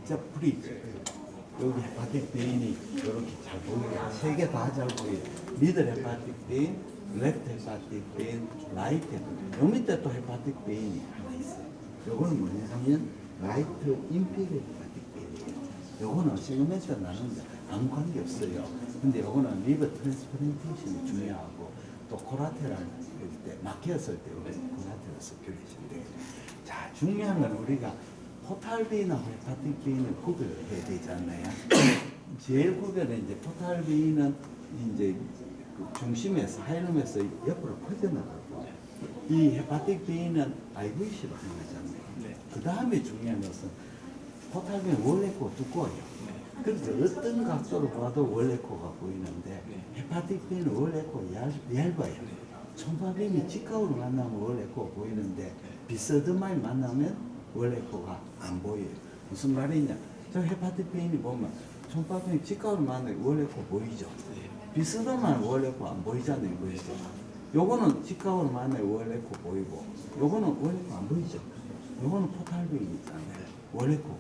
자, 브리즈. 여기 헤파틱 베인이 이렇게 잘 보여요. 3개 다 잘 보여요. 미들 헤파틱 베인, 레프트 헤파틱 베인, 라이트 헤파틱 베인. 요 밑에 또 헤파틱 베인이 하나 있어요. 요거는 뭐냐면 라이트 인피리어 헤파틱 베인이에요. 요거는 세그멘트 나는데 아무 관계 없어요. 근데 요거는 리버 트랜스플란테이션이 중요하고 또 코라테랄 때 막혔을 때 우리 코라테랄 서큘레이션 돼요. 자, 중요한 건 우리가 포탈비나 헤파틱 B는 구별을 해야 되잖아요. 제일 구별은 이제 포탈비는 이제 그 중심에서 하이룸에서 옆으로 퍼져나가고 이 헤파틱 B는 IVC로 하는 거잖아요. 그 다음에 중요한 것은 포탈비는 원래 코 두꺼워요. 그래서 어떤 각도로 봐도 원래 코가 보이는데 헤파틱 B는 원래 코 얇아요. 총파빔이 직각으로 만나면 원래 코 보이는데 비스드마이 만나면 원래 코가 안 보여요. 무슨 말이냐? 저 헤파틱 B인이 보면 총파빔이 직각으로 만나면 원래 코 보이죠. 비스드마이 원래 코 안 보이잖아요. 보이죠? 요거는 직각으로 만나면 원래 코 보이고 요거는 원래 코 안 보이죠. 요거는 포탈빔이 있잖아요. 원래 코.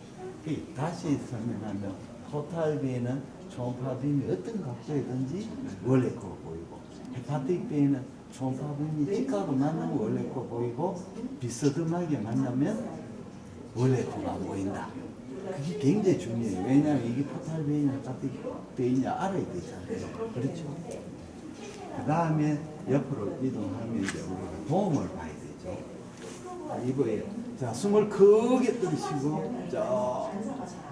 다시 설명하면 포탈비는 총파빔이 어떤 각도이든지 원래 코가 보이고 헤파틱 B는 초음파빔이 직각으로 만나면 원래 거 보이고 비스듬하게 만나면 원래 거가 안 보인다. 그게 굉장히 중요해요. 왜냐하면 이게 포탈 베인이냐 가뜩 베인이냐 알아야 되잖아요. 그렇죠? 그 다음에 옆으로 이동하면 이제 우리가 도움을 봐야 되죠. 이거에 자 숨을 크게 들이쉬고 자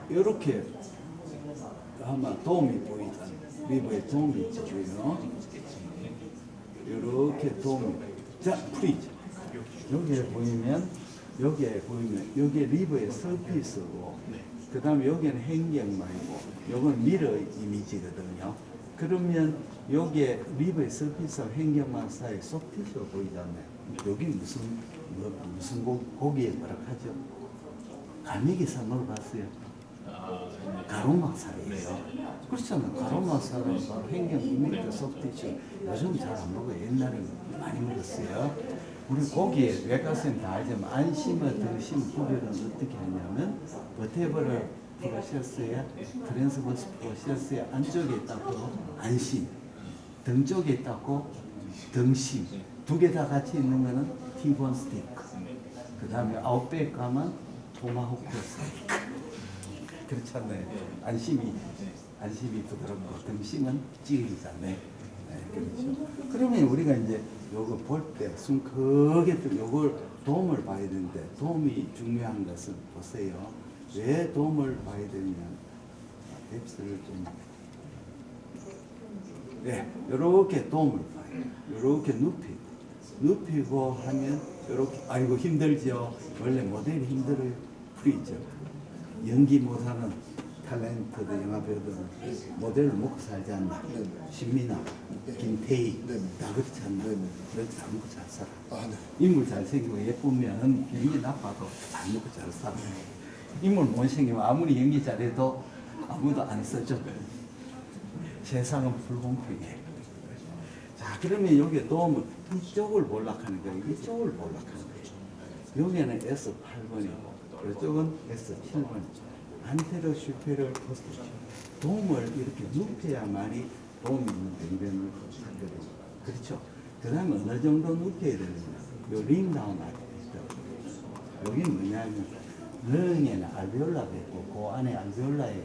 이렇게 하면 도움이 보이잖아요. 리버에 도움이 있죠. 이렇게 도움이 자 풀이죠. 여기에 보이면 여기에 리버의 서피스고 그 다음에 여기는 행경망이고 요건 미러 이미지거든요. 그러면 여기에 리버의 서피스와 행경망 사이에 소프티슈가 보이잖아요. 여기 무슨 고기에 뭐라 하죠? 갈매기살 먹어봤어요? 가로막 살이에요. 그렇잖아요. 가로막 살은 바로 행경 이미지 소프티슈. 요즘 잘 안 먹어요. 옛날에는 많이 먹었어요. 우리 고기에 외과쌤 다 알지만 안심과 등심 구별은 어떻게 하냐면 버테버를 프로세스에 트랜스버스 프로세스에 안쪽에 있다고 안심, 등 쪽에 있다고 등심 두 개 다 같이 있는 거는 티본 스테이크. 그 다음에 아웃백 가면 토마호크 스테이크. 그렇잖아요. 안심이 부드럽고 등심은 찌개잖아요. 네, 그렇죠. 그러면 우리가 이제 요거 볼 때 숨 크게 들고 요걸 도움을 봐야 되는데 도움이 중요한 것은 보세요. 왜 도움을 봐야 되느냐? 앱스를 좀 네, 요렇게 도움을 봐요. 요렇게 눕히고 하면 요렇게 아이고 힘들죠. 원래 모델이 힘들어요. 프리죠. 연기 못하는 탤런트들 영화배우들은 모델을 먹고 살지 않나. 신민아, 김태희 다 그렇지 않나. 그렇지 안 먹고 잘 살아. 인물 잘생기고 예쁘면 연기 나빠도 잘 먹고 잘 살아. 인물 못생기면 아무리 연기 잘해도 아무도 안 써줘. 세상은 불공평해. 자, 그러면 여기에 도움을 이쪽을 몰락하는 거예요. 이쪽을 몰락하는 거예요. 여기는 S8번이고 이쪽은 S7번이죠. 안테로 슈페리어 포스트. 도움을 이렇게 눕혀야만이 도움이 있는 병변을 하거든요. 그렇죠? 그 다음에 어느 정도 눕혀야 되느냐. 요 링다운 아티스트. 여기 뭐냐면 릉에는 알베올라가 있고 그 안에 알베올라에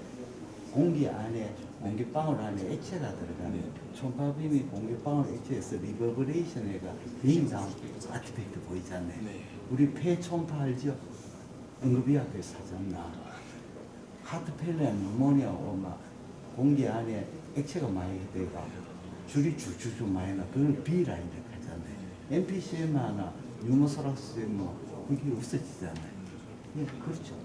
공기 안에 공기방울 안에 액체가 들어가는 초음파빔이 공기방울 액체에서 리버브레이션에가 링다운 아티팩트 보이잖아요. 우리 폐 초음파 알죠? 응급의학에서 하잖아. 하트펠레 뉴모니아 오면 공기 안에 액체가 많이 돼가 줄이 줄줄줄 많이 나. 그걸 B라인이라고 하잖아요. MPCM 하나 유모소라스 뭐 그게 없어지잖아요. 예, 그렇죠.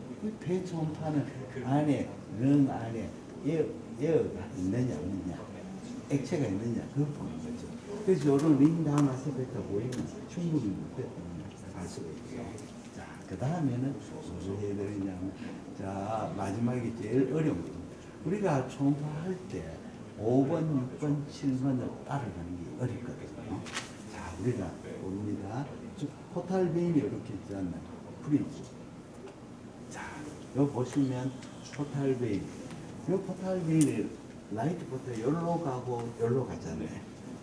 폐 초음파는 안에 릉 안에 에어가 있느냐 없느냐 액체가 있느냐 그걸 보는 거죠. 그래서 이런 링다운 아스펙트가 보이면 충분히 눕혔다는 걸 알 수가 있죠. 자, 그 다음에는 무슨 해야 되느냐면 자, 마지막에 제일 어려운 거. 우리가 초음파 할 때 5번, 6번, 7번을 따라가는 게 어렵거든요. 자, 우리가 봅니다. 포탈베인이 이렇게 있잖아요. 프리즈. 자, 여기 보시면 포탈베인. 이 포탈베인이 라이트부터 열로 가고 열로 가잖아요.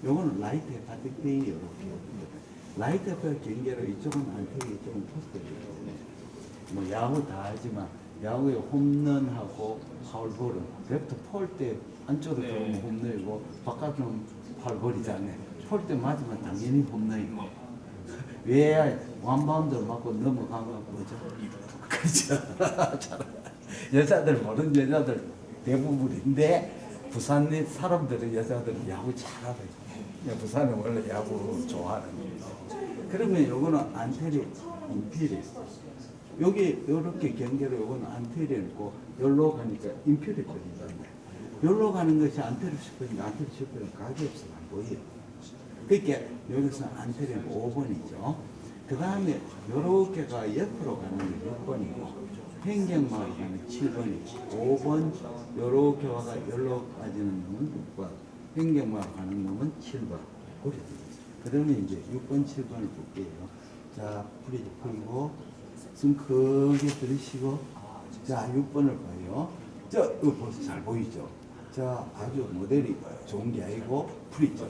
요거는 라이트 헤파틱 베인이 이렇게 옵니다. 라이트 헤파틱 경계로 이쪽은 안테리, 이쪽은 포스트예요. 뭐 야구 다 알지만 야구에 홈런하고 파울볼은 레프트 폴 때 안쪽으로 들어오면 홈런이고 바깥으로 파울볼이잖아요. 폴 때 맞으면 당연히 홈런이고 왜 원바운드를 맞고 넘어가면 뭐죠? 그렇죠. 여자들 모르는 여자들 대부분인데 부산 사람들은 여자들은 야구 잘하더라고요. 부산은 원래 야구 좋아하는 거예요. 그러면 요거는 안테리 인피리. 여기 이렇게 경계로 요거는 안테리였고 열로 가니까 인퓨리 걸리잖아요. 열로 가는 것이 안테리 슈퍼인데 안테리 슈퍼는 각이 없어서 안 보여요. 그러니까 여기서 안테리는 5번이죠. 그 다음에 요렇게가 옆으로 가는 게 6번이고 행경마로 가는 7번이고 5번 요렇게 와가 열로 빠지는 놈은 6번 행경마로 가는 놈은 7번 그러면 이제 6번 7번을 볼게요. 자, 프리즈 풀고 숨 크게 들이쉬고 자 6번을 봐요. 자 이거 벌써 잘 보이죠? 자 아주 모델이 좋은 게 아니고 프리죠.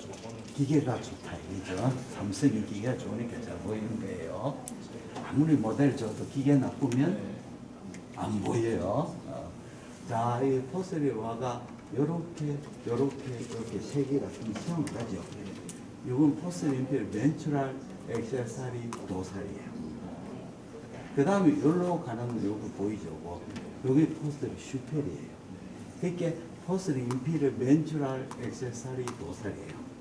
기계가 좋다 이죠. 삼성이 기계가 좋으니까 잘 보이는 거예요. 아무리 모델 줘도 기계 나쁘면 안 보여요. 자, 이 포스리와가 요렇게 세 개가 좀 시험을 하죠. 이건 포스리인필 벤츄랄 액세서리 도살이에요. 그 다음에 여기로 가는 요거 보이죠? 여기 포스리 슈펠이에요. 그러니까 포스리 인필을 벤츄랄 액세서리 도살이에요.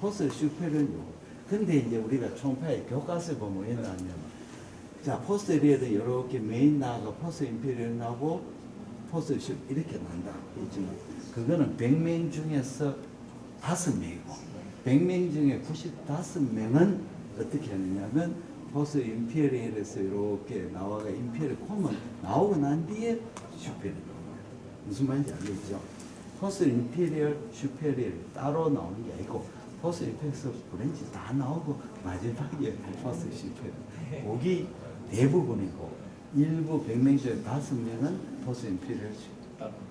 포스리 슈펠은 요거. 근데 이제 우리가 총파의 교과서에 보면 있냐면, 자, 포스리에도 이렇게 메인 나가고 포스 인필을 나고 포스 슈 이렇게 난다. 있지만 그거는 100명 중에서 5명이고 100명 중에 95명은 어떻게 하느냐면 포스 임페리얼에서 이렇게 나와가 임페리얼 콤은 나오고 난 뒤에 슈페리얼 무슨 말인지 알겠죠? 포스 임페리얼 슈페리얼 따로 나오는 게 아니고 포스 임페리얼 브랜치 다 나오고 마지막에 포스 슈페리얼 거기 대부분이고 일부 100명 중에 5명은 포스 임페리얼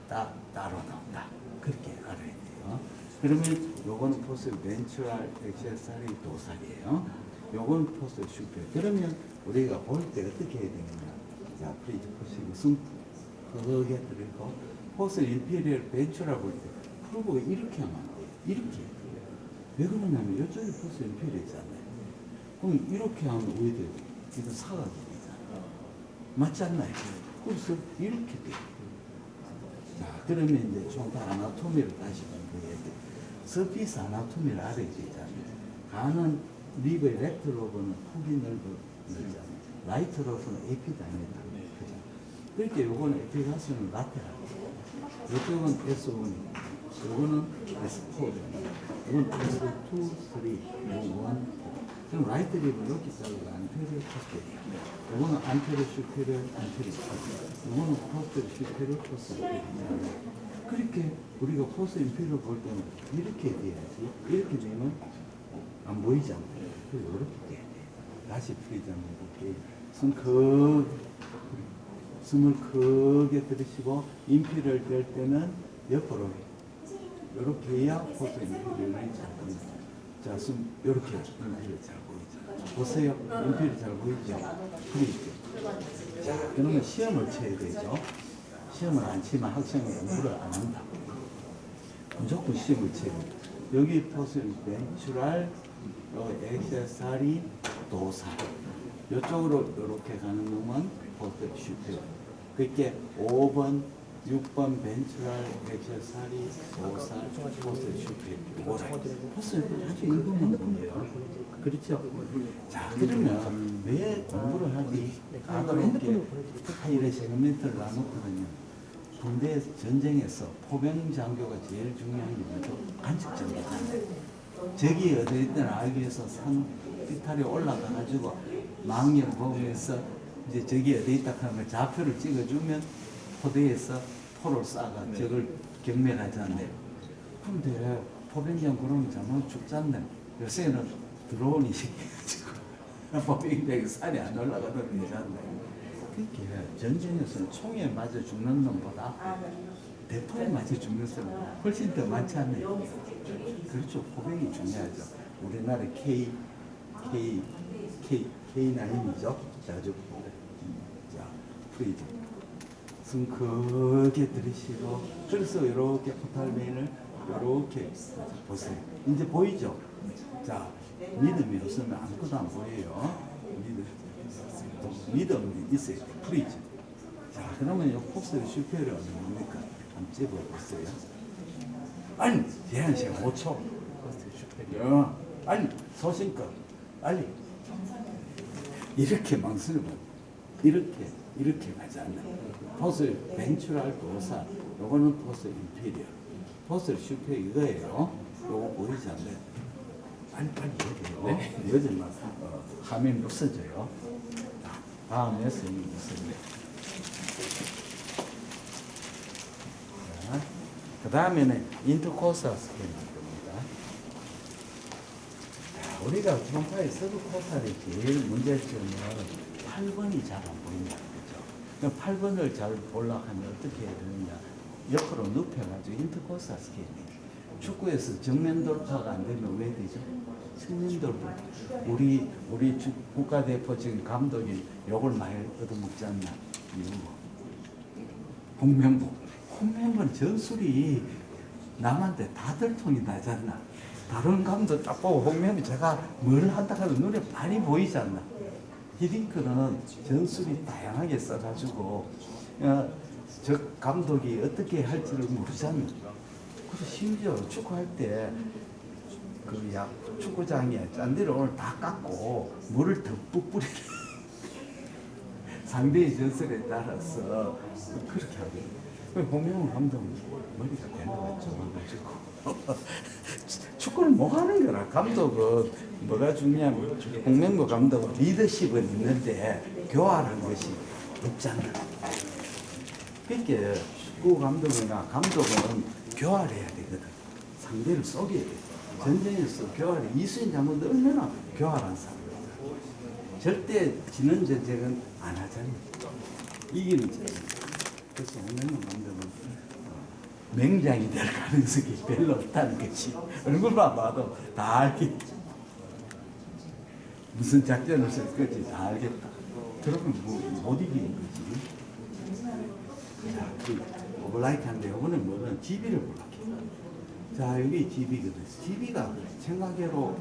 따로 나온다. 그렇게 알아야 돼요. 그러면 요거는 포스 벤츄랄 액세서리 도살이에요. 요건 포스 슈페. 그러면 우리가 볼 때 어떻게 해야 되느냐. 자, 프리즈 보시고 숨 크게 들이고 포스 임페리얼 벤츄랄 볼 때 프로브가 이렇게 하면 안 돼요. 이렇게 해야 돼요. 왜 그러냐면 이쪽에 포스 임페리얼 있잖아요. 그럼 이렇게 하면 오히려 이거 사각이 되잖아요. 맞지 않나요? 그래서 이렇게 돼요. 자, 그러면 이제 총파 아나토미를 다시 공부해야 돼. 서피스 아나토미를 알아야 되잖아요. 간은 리버 렉트로브는 폭이 넓잖아요. 라이트 로브는 에피다입니다. 그죠? 그렇게 요거는 에피가스는 라테랄. 이쪽은 S1, 요거는 S4, 이건 S2, 3, 1. 그럼 라이트 리버 이렇게 자르고 안테리어 포스테리어. 요거는 안테리어 슈페리어, 안테리어 포스테리어. 요거는 포스테리어 슈페리어, 포스테리어. 그렇게 우리가 포스 임페리어 볼 때는 이렇게 돼야지. 이렇게 되면 안 보이잖아요. 그래서 이렇게 돼야 돼요. 다시 프리즈 한번 볼게요. 숨을 크게 들이쉬고 임피를 될 때는 옆으로 이렇게 해야 포스 임피를 잘 보입니다. 자, 숨 이렇게 임피를 잘 보이죠. 보세요. 임피를 잘 보이죠? 프리즈. 자, 그러면 시험을 쳐야 되죠. 시험을 안 치면 학생은 공부를 안 한다. 무조건 시험을 쳐야 됩니다. 여기 포스 벤츄랄 액세서리 도살. 이쪽으로 이렇게 가는 놈은 포스 슈페. 그렇게 5번, 6번 벤츄랄 액세서리 도살 포스 슈페. 포스 아주 읽으면 보여요. 그렇죠? 자, 그러면 왜 공부를 하기 까다롭게 하이레 세그멘트를 나눴거든요. 군대 전쟁에서 포병 장교가 제일 중요한 게 뭐죠? 관측 장교잖아요. 적이 어디 있든 알기 위해서 산 비탈에 올라가가지고 망령 보면서 이제 적이 어디 있다 하면 좌표를 찍어주면 포대에서 포를 쏴가 적을 경멸하잖아요. 근데 포병장 그러면 정말 죽잖아요. 요새는 드론이 생겨가지고 포병장이 산에 안 올라가도 되잖아요. 그렇게 전쟁에서는 총에 맞아 죽는 놈보다 대포에 맞아 죽는 사람이 훨씬 더 많지 않나요? 그렇죠. 포병이 중요하죠. 우리나라 K9이죠. 자주 자, 프리즈. 숨 크게 들이쉬고 그래서 이렇게 포탈베인을 이렇게 보세요. 이제 보이죠? 자, 믿음이 없으면 아무것도 안 보여요. 믿음이 있어야 돼. 프리즈. 자, 그러면 이 포스를 슈페리어는 뭡니까? 한번 찝어보세요. 아니, 제한 시간 5초. 포스를 슈페리어. 아니, 소신껏. 빨리. 이렇게 망설이면 이렇게 가지 않나요? 포스 벤츄랄 도사. 요거는 포스 임페리얼. 포스 슈페리어 이거예요. 요거 보이지 않나요? 빨리 얘기해요. 네. 요즘은 화면이 없어져요. 다음에 선생님이 있습니다. 그 다음에는 인터코스탈 스캔을 겁니다. 우리가 총파의 서브코스탈이 제일 문제점은 8번이 잘 안 보인다는 거죠. 8번을 잘 보려고 하면 어떻게 해야 되느냐. 옆으로 눕혀가지고 인터코스탈 스캔이 축구에서 정면 돌파가 안 되면 왜 되죠? 측면 돌파. 우리 국가대표 지금 감독이 욕을 많이 얻어먹지 않나? 이거. 홍명보는 전술이 남한테 다 들통이 나지 않나? 다른 감독 딱 보고 홍명보 제가 뭘 한다 하도 눈에 많이 보이지 않나? 히딩크는 전술이 다양하게 써가지고 저 감독이 어떻게 할지를 모르지 않나? 그래서 심지어 축구할 때 그 축구장에 짠디를 오늘 다 깎고 물을 듬뿍 뿌리는 상대의 전술에 따라서 그렇게 하거든요. 홍명보 감독은 머리가 대단하죠. 축구를 뭐 하는 거라. 감독은 뭐가 중요하면 홍명보 감독은 리더십은 있는데 교활한 것이 없잖아. 그러니까 축구 감독이나 감독은 교활해야 되거든. 상대를 속여야 돼. 전쟁에서 교활해. 이수인 장군도 얼마나 교활한 사람이야. 절대 지는 전쟁은 안 하잖아. 이기는 전쟁. 그래서 홍명보 감독은 맹장이 될 가능성이 별로 없다는 거지. 얼굴만 봐도 다 알겠지. 무슨 작전을 쓸 건지 다 알겠다. 그러면 못 이기는 거지. 자, 오블라이크한데 이거는 뭐는 GB를 볼게요. 자, 여기 GB거든. GB가 생각외로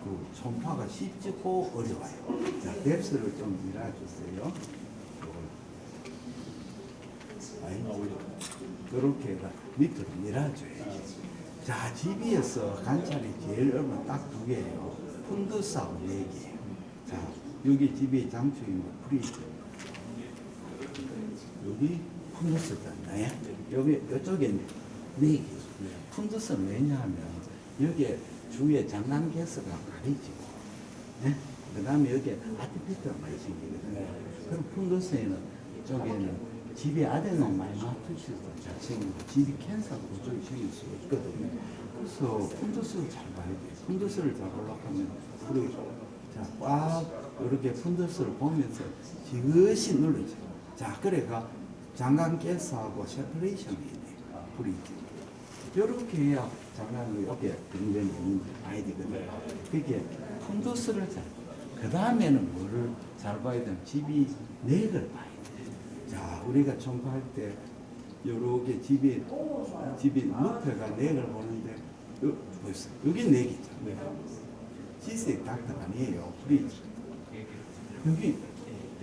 그 손파가 쉽고 어려워요. 자, 뎁스를 좀 밀어주세요. 이렇게 해서 밑으로 밀어줘야지. 자, GB에서 관찰이 제일 어려운 딱 두 개예요. 푼두스하고 내기예요. 자, 여기 GB의 장축이 프리즈. 여기 푼두스잖아요. 여기 이쪽에 내기. 푼두스는 왜냐하면 여기에 주위에 장난 개수가 가리지고, 네? 그 다음에 여기에 아티피트가 많이 생기거든요. 그럼 푼두스에는 이쪽에는 집이 아데노 마이마투시도 자체는 집이 캔서도 그쪽이 생길 수 있거든요. 그래서 푼두스를 잘 봐야 돼요. 푼두스를 잘 보려고 하면 우리 꽉 이렇게 푼두스를 보면서 지그시 눌러줘요. 자, 그래가 장관 가스하고 세퍼레이션이 돼요. 불이 있죠. 이렇게 해야 장관이 이렇게 등변이 있는지 봐야 되거든요. 그게 푼두스를 그 다음에는 뭐를 잘 봐야 되면 집이 넥을 봐야 돼요. 자, 우리가 점프할 때 요렇게 집이 루트가 넥을 보는데 보였어요. 여기 넥이죠. 지스의 닥터 아니에요. 프리즈.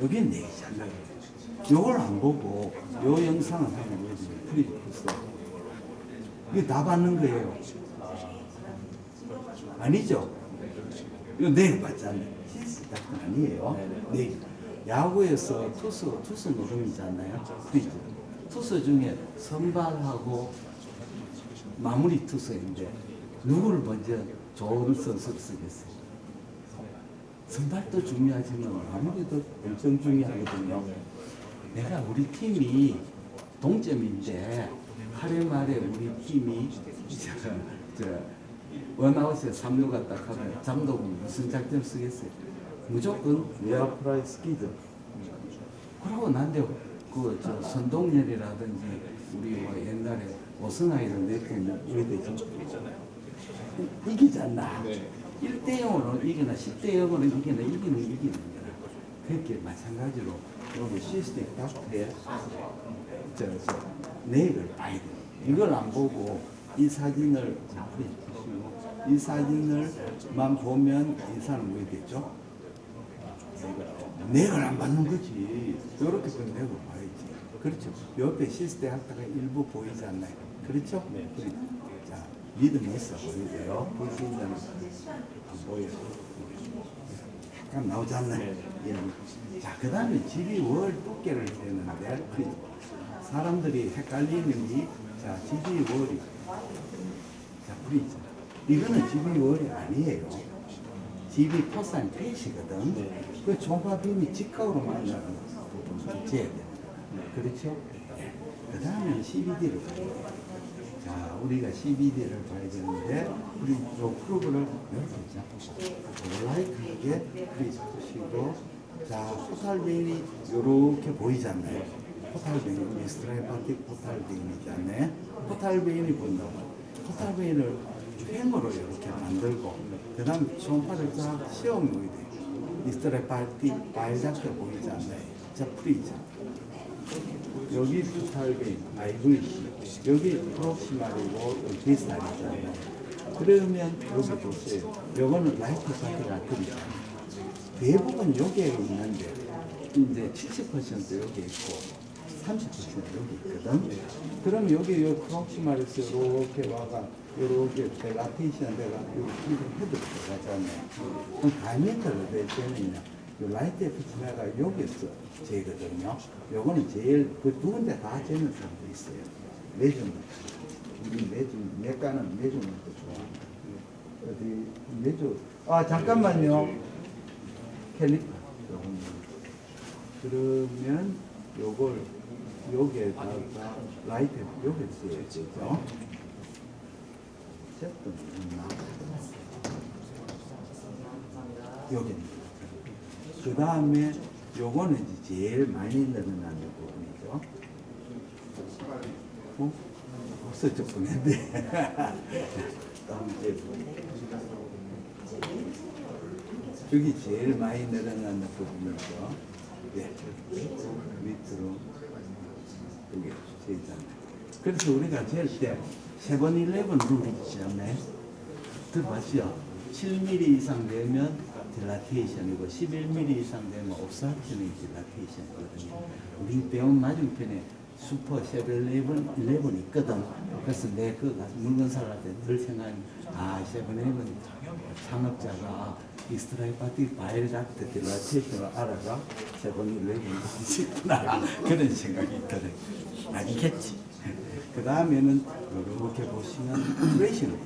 여기 넥이잖아요. 요걸 안 보고 요 영상을 하면 뭐지? 프리즈 풀스. 이거 다 받는 거예요. 아니죠? 이거 넥 봤잖아요. 지스 닥터 아니에요. 넥. 야구에서 투수 노름이잖아요. 프리즈. 투수 중에 선발하고 마무리 투수인데 누구를 먼저 좋은 선수를 쓰겠어요? 선발도 중요하지만 마무리도 엄청 중요하거든요. 내가 우리 팀이 동점인데 8회 말에 우리 팀이 원아웃에 3루가 딱 하면 감독은 무슨 작전을 쓰겠어요? 무조건 외야 프라이스 기드. 그러고 난데 선동열이라든지 우리 뭐 옛날에 오승아이를 내면 왜 되죠? 이기잖아. 1대0으로 이기나 10대0으로 이기나 이기는 거야. 그렇게 마찬가지로 여기 시스템 닥터에 넥을 봐야 돼. 이걸 안 보고 이 사진을 이 사진을만 보면 이 사람은 왜 되죠? 넥을 안 받는 거지. 이렇게 그 넥을 봐야지. 그렇죠. 옆에 시스템 닥터가 일부 보이지 않나요? 그렇죠? 네. 자, 믿음이 있어 보이고요. 불신자는 안 보여요. 약간 나오지 않나요? 네. 자, 그 다음에 집이 월 두께를 재는데 사람들이 헷갈리는 게 자, 집이 월이 자, 프리즈. 이거는 집이 월이 아니에요. 집이 포사인 페이시거든. 네. 그 종파빔이 직각으로 만나는 부분을 재야 돼요. 그렇죠? 네. 그 다음에 CBD를 봐야 돼요. 자, 우리가 CBD를 봐야 되는데, 우리 요 프로그램을 이렇게 잡고, 라이트하게 프리즈 보시고, 자, 포탈베인이 요렇게 보이잖아요. 포탈베인, 우리 스트라이파틱 포탈베인이잖아요. 포탈베인이 본다고. 포탈베인을 횡으로 이렇게 만들고 그 다음에 손발을 쫙 씌워 놓어야 돼요. 이스트레 발 잡혀 보이지 않나요? 자, 프리즈. 여기 포탈베인, IVC. 여기 프록시말이고 여기 디스탈이잖아요. 그러면 여기 보세요. 요거는 라이트 파티가 들이잖아요. 대부분 여기에 있는데 이제 70% 여기 있고 30% 여기 있거든. 그럼 여기 요 프록시말에서 이렇게 와가 이렇게 델라테이션 내가 여기 헤드로 들어가잖아요. 그럼 다이미터를 낼 때는요. 요 라이트 에피치나가 여기서 재거든요. 요거는 제일 그 두 군데 다 재는 사람도 있어요. 매주는 우리 내과는 매주는 또 좋아합니다. 어디 매주 잠깐만요. 캘리퍼. 그러면 요걸 여기에다가 라이트 여기 쓰여야죠. 셋도 있나? 여기. 그 다음에 요거는 이제 제일 많이 늘어나는 부분이죠. 없어질 뻔했는데. 여기 제일 많이 늘어나는 부분이죠. 네. 밑으로 여기 제잖아요. 그래서 우리가 잴 때 세븐일레븐 룰이 있잖아요. 들어봤죠? 7mm 이상 되면 딜라테이션이고 11mm 이상 되면 옵사션이 딜라테이션이거든요. 우리 배운 맞은편에 슈퍼 세븐일레븐 있거든. 그래서 내 그 물건 살 때 늘 생각하는 세븐일레븐 창업자가 익스트라이파틱 바이를 잡을 때 딜라테이션을 알아가 세븐일레븐이 있구나 그런 생각이 있거든. 아니겠지. 그 다음에는 이렇게 보시면 프레시는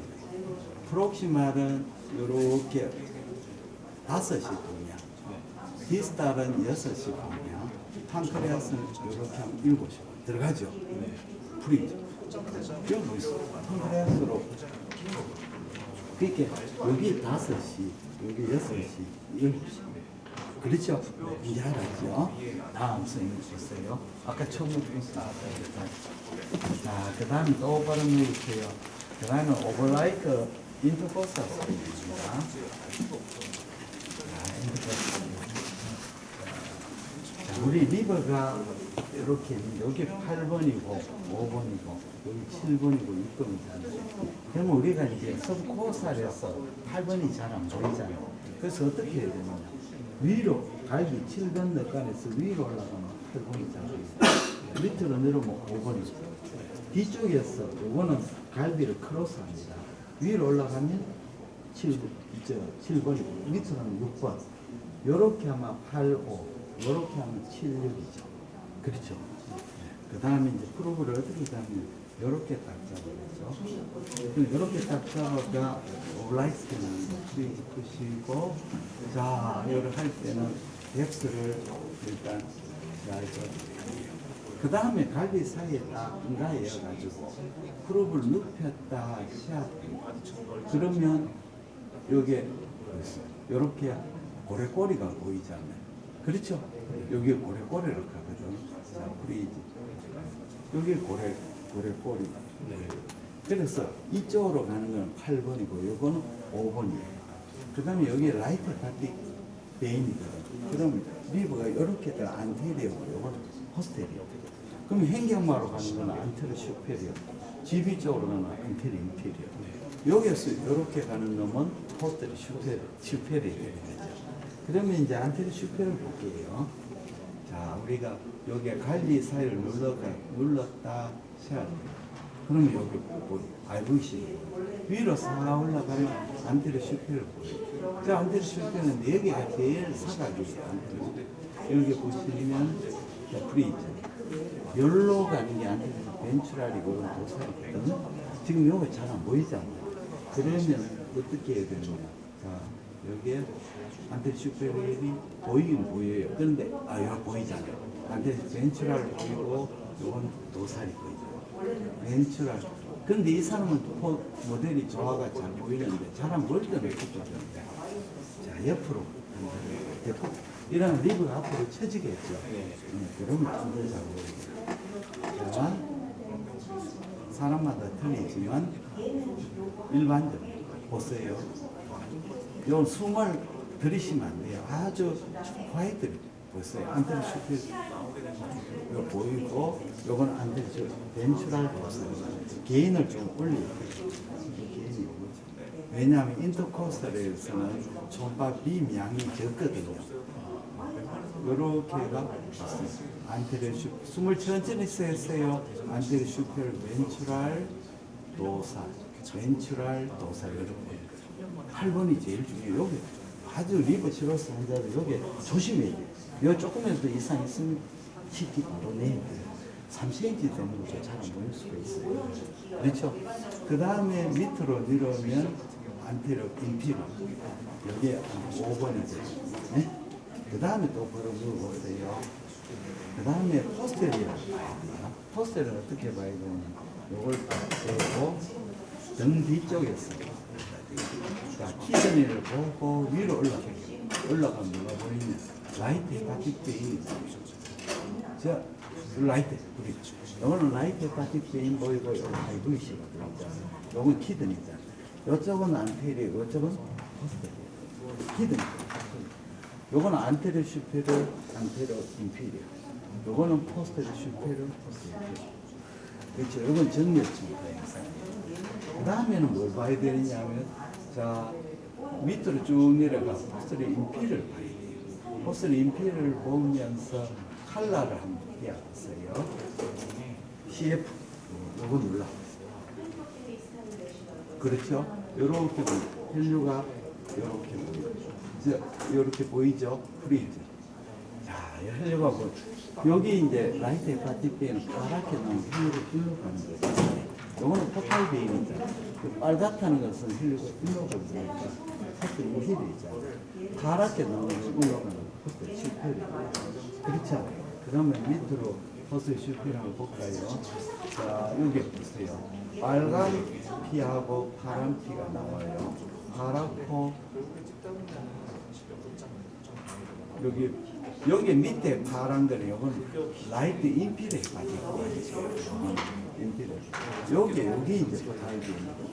프록시말은 이렇게 5시 분명, 디스탈은 6시 분명, 판크레아스는 이렇게 하면 7시 분 들어가죠. 프리죠. 여기 있어. 판크레아스로 그렇게 여기 5시, 여기 6시, 7시. 그렇죠? 이제 알았죠? 다음 선생님 주세요. 아까 처음으로 했어요. 자, 그 다음에 또 발음해 주세요. 그 다음에 오버라이트 인터포스입니다. 자, 우리 리버가 이렇게 있는데 여기 8번이고 5번이고 여기 7번이고 6번이잖아요. 그러면 우리가 이제 서브코어살에서 8번이 잘 안 보이잖아요. 그래서 어떻게 해야 되느냐? 위로 갈비 7번 뇌관에서 위로 올라가면 8번이잖아요. 밑으로 내려오면 5번이죠. 뒤쪽에서 이거는 갈비를 크로스합니다. 위로 올라가면 7번이고 밑으로 하면 6번. 요렇게 하면 8, 5. 요렇게 하면 7, 6이죠. 그렇죠. 그 다음에 이제 프로브를 어떻게 하면 요렇게 딱 잡아야죠. 요렇게 딱 잡아가 오라이스는 프리즈 푸시고, 자, 요를 할 때는 덱스를 일단 그 다음에 갈비 사이에 딱 인가해가지고 프로브를 눕혔다 시합. 그러면 요게 요렇게 고래꼬리가 보이잖아요. 그렇죠? 여기 고래꼬리를 가거든. 자, 프리즈. 여기 고래꼬리. 그래서 이쪽으로 가는 건 8번이고, 요거는 5번이에요. 그 다음에 여기 라이트 파티 베인이거든. 그럼 리버가 이렇게 안테리어고, 요거는 포스테리어. 그럼 행경마로 가는 건 안테리어 슈페리어. GB 쪽으로 가는 안테리어 인테리어. 여기서 이렇게 가는 놈은 포스테리어 슈페리어 되죠. 그러면 이제 안테리어 슈페리어 볼게요. 자, 우리가 여기에 갈비 사이를 눌렀다 시작. 그러면 여기 보고 IVC 위로 싹 올라가면 안테리어 슈페리어 보여요. 자, 안테리어 슈페리어는 4개가 제일 사각이에요. 여기 보시면 프리즈. 열로 가는 게 안테리어 벤츄랄이고 도살이거든. 지금 여기 잘 안 보이잖아요. 그러면 어떻게 해야 되느냐. 자, 여기에 안테리어 슈페리어이 보이긴 보여요. 그런데 여기 보이잖아요. 안테리어 벤츄랄 보이고 이건 도살이 보이죠. 벤츄랄. 근데 이 사람은 모델이 조화가 잘 보이는데 잘 안 보일 때는 이렇게 좋던데. 자, 옆으로 이런 리브가 앞으로 쳐지겠죠. 그러면 좀더 잘 보이죠. 자, 사람마다 틀리지만 일반적으로 보세요. 요 숨을 들이시면 안 돼요. 아주 화이트를 보세요. 안테르 슈필 요 보이고 요건 안테르 슈필 벤츄랄 보세요. 게인을 좀 올려요. 게인이 오죠. 왜냐하면 인터코스탈에서는 초음파 비량이 적거든요. 요렇게가 안테르 슈필 숨을 천천히 쉬세요. 안테르 슈필 벤츄랄 도사 벤츄랄 도사 이렇게 8번이 제일 중요해요. 여기 아주 리버 시로스 환자들 여기 조심해야 돼요. 여기 조금이라도 더 이상 있으면 CT 바로 내야 돼요. 3cm 되는 것도 잘 안 보일 수가 있어요. 그렇죠? 그 다음에 밑으로 내려오면 안테르 인피로 여기에 5번이죠. 네? 그 다음에 또 바로 물어보세요. 그 다음에 포스테리어를 봐야 돼요. 포스테리어는 어떻게 봐야 되냐면 요걸 빼고 등 뒤쪽에서 자, 키드니를 보고 위로 올라가면 뭐가 보이냐. 라이트 헤파틱 베인이 보이죠. 자, 라이트, 그렇죠. 요거는 라이트 헤파틱 베인 보이고, 요건 하이브이시가 들어있잖아요. 요건 키드니잖아요. 요쪽은 안테리어, 요쪽은 포스테리어. 키드니. 요거는 안테리어 슈페리어, 안테리어 인피리어. 요거는 포스테리어 슈페리어, 포스테리어. 그렇죠. 요건 정렬증 현상이에요. 그 다음에는 뭘 봐야 되느냐면, 자, 밑으로 쭉 내려가 포스터리 인피를 봐야 돼요. 포스터리 인피를 보면서 칼라를 한번 띄워보세요. CF, 요거 눌러보세요. 그렇죠? 요렇게 보이죠. 혈류가 요렇게 보이죠. 요렇게 보이죠? 프리즈. 자, 혈류가 뭐, 여기 이제 라이트 헤파틱베인은 파랗게 나온 혈류가 일로 가는 거죠. 요거는 포탈 베인이잖아요. 그 빨갛다는 것은 혈류가 일로 가니까 사실 인힐이 있잖아요. 파랗게 나오는 올라가는 포스트 슈페리어. 그렇죠? 그러면 밑으로 포스트 슈페리어 한번 볼까요? 자, 여기 보세요. 빨간 피하고 파란 피가 나와요. 파랗고 여기 밑에 파란 거는 요건 라이트 인피레 빠지고 인피레. 여기 이제 포탈비입니다.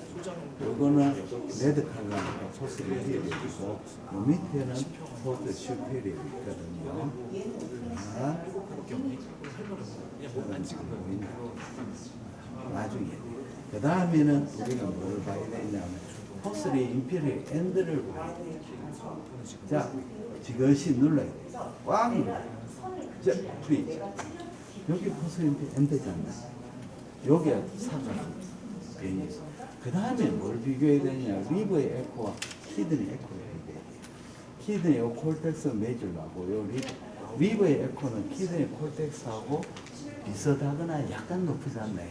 요거는 레드 컬러니까 포스트 슈페리어이고 요 밑에는 포스트 슈페리어 있거든요. 자, 나중에 그 다음에는 우리가 뭘 봐야 되냐면 포스트 인피레 엔드를 봐야 돼요. 자, 지그시 눌러야 돼요. 꽉 눌러요. 자, 프리즈. 여기 포스인데 엔드잖아요. 여기에 사각 변이 있어. 그 다음에 뭘 비교해야 되냐. 리버의 에코와 키드니 에코를 비교해야 돼요. 키드니 콜텍스 매줄라고 요 리버의 에코는 키드니 콜텍스하고 비슷하거나 약간 높지 않나요?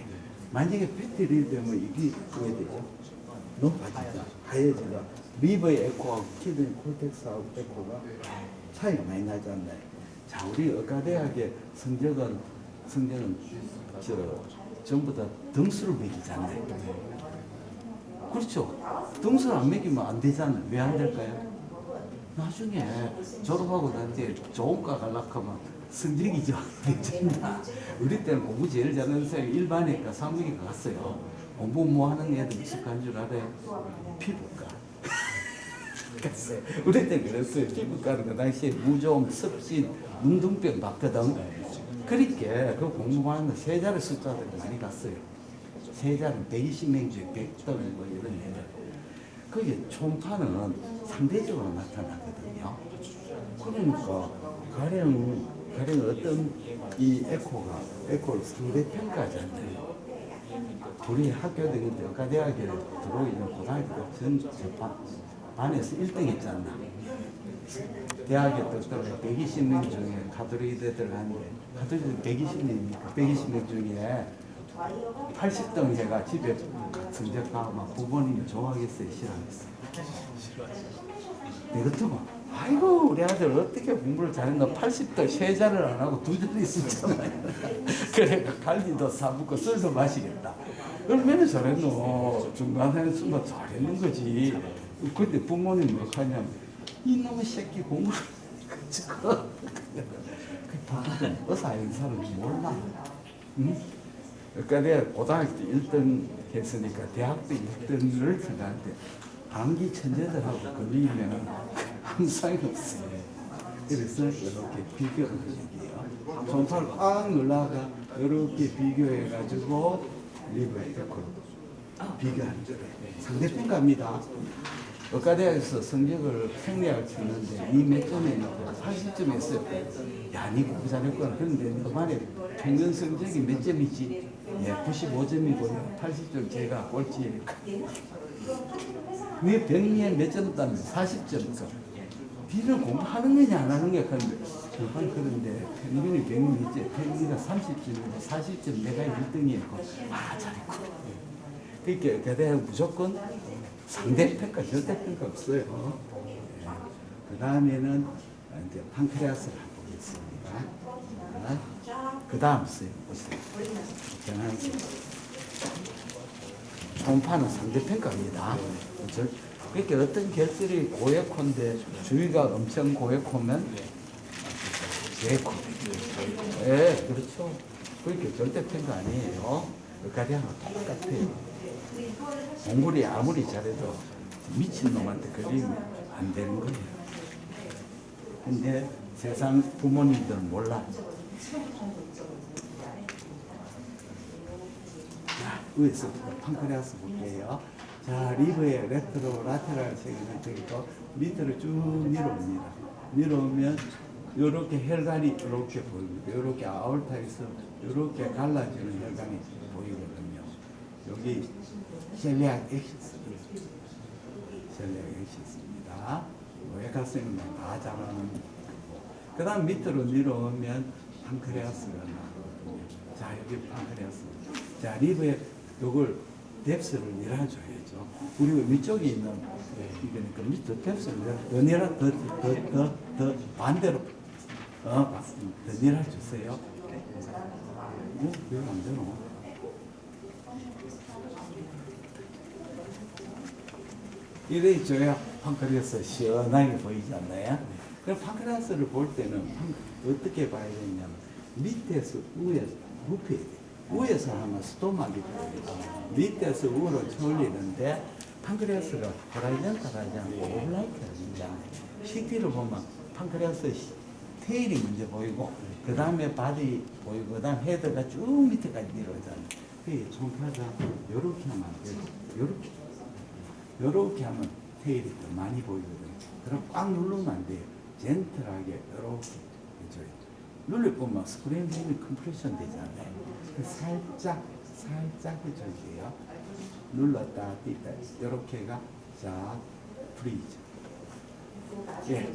만약에 패티리 되면 이게 왜 되죠? 높아지죠. 하얘지죠. 리버의 에코하고 키드니 콜텍스하고 에코가 차이가 많이 나지 않나요? 자, 우리 의과대학의 성적은 전부 다 등수를 매기잖아요. 그렇죠? 등수를 안 매기면 안 되잖아요. 왜 안 될까요? 나중에 졸업하고 난 뒤에 좋은 과 가려고 하면 성적이 좀 되잖아. 우리 때는 공부 제일 잘하는 사람이 일반외과, 산부인과 갔어요. 공부 뭐 하는 애들 익숙한 줄 알아요? 피부과. 갔어요. 우리 때 그랬어요. 피부과는 그 당시에 무좀, 습진, 문둥병 봤거든. 그러니까 그 공부하는 거 세자리 숫자들이 많이 갔어요. 세자리 120명 중에 100등 뭐 이런 애들. 그게 총파는 상대적으로 나타나거든요. 그러니까 가령 어떤 이 에코를 상대평가잖아요. 우리 학교 다닐 때 의과대학에 들어오기는 고등학교 반에서 1등 했잖아. 대학에 들어가 120명 중에 가톨릭에 들어갔는데 가톨릭 120명이니까 120명 중에 80등 해가 집에 성적하고 막 부모님이 좋아하겠어요? 싫어하겠어요? 내 같으면 아이고 우리 아들 어떻게 공부를 잘했나 80등 3자를 안 하고 2자를 있었잖아요. 그래 갈비도 사먹고 술도 마시겠다. 얼마나 잘했노. 중간에서 잘했는 거지. 근데 부모님 뭐 하냐면 이놈의 새끼 공부를 지금 그 부모님 의사 인사를 몰라. 응? 그러니까 내가 고등학교 때 1등 했으니까 대학도 1등을 생각할 때 암기 천재들하고 걸리면 항상 없어요. 그래서 이렇게 비교를 얘기해요. 손팔 꽉 눌러가 이렇게 비교해가지고 리버에 비교하는 거예요. 상대평가입니다. 의과대학에서 성적을 생리학을 치는데 니 몇 점에 80점 했어요. 야, 니 공부 잘했구나. 그런데 그만에 평균 성적이 몇 점이지? 예, 95점이고 80점 제가 꼴찌니까. 니 병리에 몇 점 따면 40점. 니는 공부하는 거냐 안 하는 거야. 그런데 평균이 병리지 평균이 30점이고 40점 내가 1등이었고 아 잘했고. 그러니까 의과대학 무조건 상대평가, 절대평가 없어요. 네. 그 다음에는 이제 판크레아스를 보겠습니다. 그 다음 써요. 보세요. 초음파는 상대평가입니다. 그러니까 어떤 결들이 고액호인데 주위가 엄청 고액호면 제코. 네, 그렇죠. 그러니까 절대평가 아니에요. 의과대학은 똑같아요. 공부를 아무리 잘해도 미친놈한테 걸리면 안 되는 거예요. 근데 세상 부모님들은 몰라. 자, 위에서 판크레아스 볼게요. 자, 리브의 레트로 라테랄 세그멘트이고 밑으로 쭉 밀어옵니다. 밀어오면 이렇게 혈관이 이렇게 보입니다. 이렇게 아울타에서 이렇게 갈라지는 혈관이 보이거든요. 여기 셀리악 엑시스입니다. 셀리악 엑시스입니다. 외과생은 다 잘하는 거고. 그 다음 밑으로 내려오면 판크레아스가 나오거든요. 자, 여기 판크레아스. 자, 리브에 이걸 뎁스를 밀어줘야죠. 우리 위쪽에 있는 이거니까 밑에 뎁스를 더 내려, 더 반대로 더 밀어주세요. 왜 안 되노? 이래 줘야 판크레아스 시원하게 보이지 않나요? 그럼 판크레아스를 볼 때는 어떻게 봐야 되냐면 밑에서 위에 눕혀야 돼. 위에서 하면 스토막이 보여요. 밑에서 위로 올리는데 판크레아스가 호라이젠탈하지 않고 오블라이크하지 않아요. CT를 보면 판크레아스 테일이 먼저 보이고 그 다음에 바디 보이고 그 다음 헤드가 쭉 밑에까지 내려오잖아요. 그 손가락 이렇게 하면 안 돼요. 이렇게 하면 테일이 더 많이 보이거든요. 그럼 꽉 누르면 안 돼요. 젠틀하게 이렇게 해줘요. 눌러보면 스크린 힘이 컴프레션 되잖아요. 살짝 해줘야 눌렀다 띄다 이렇게가 자 프리즈. 예,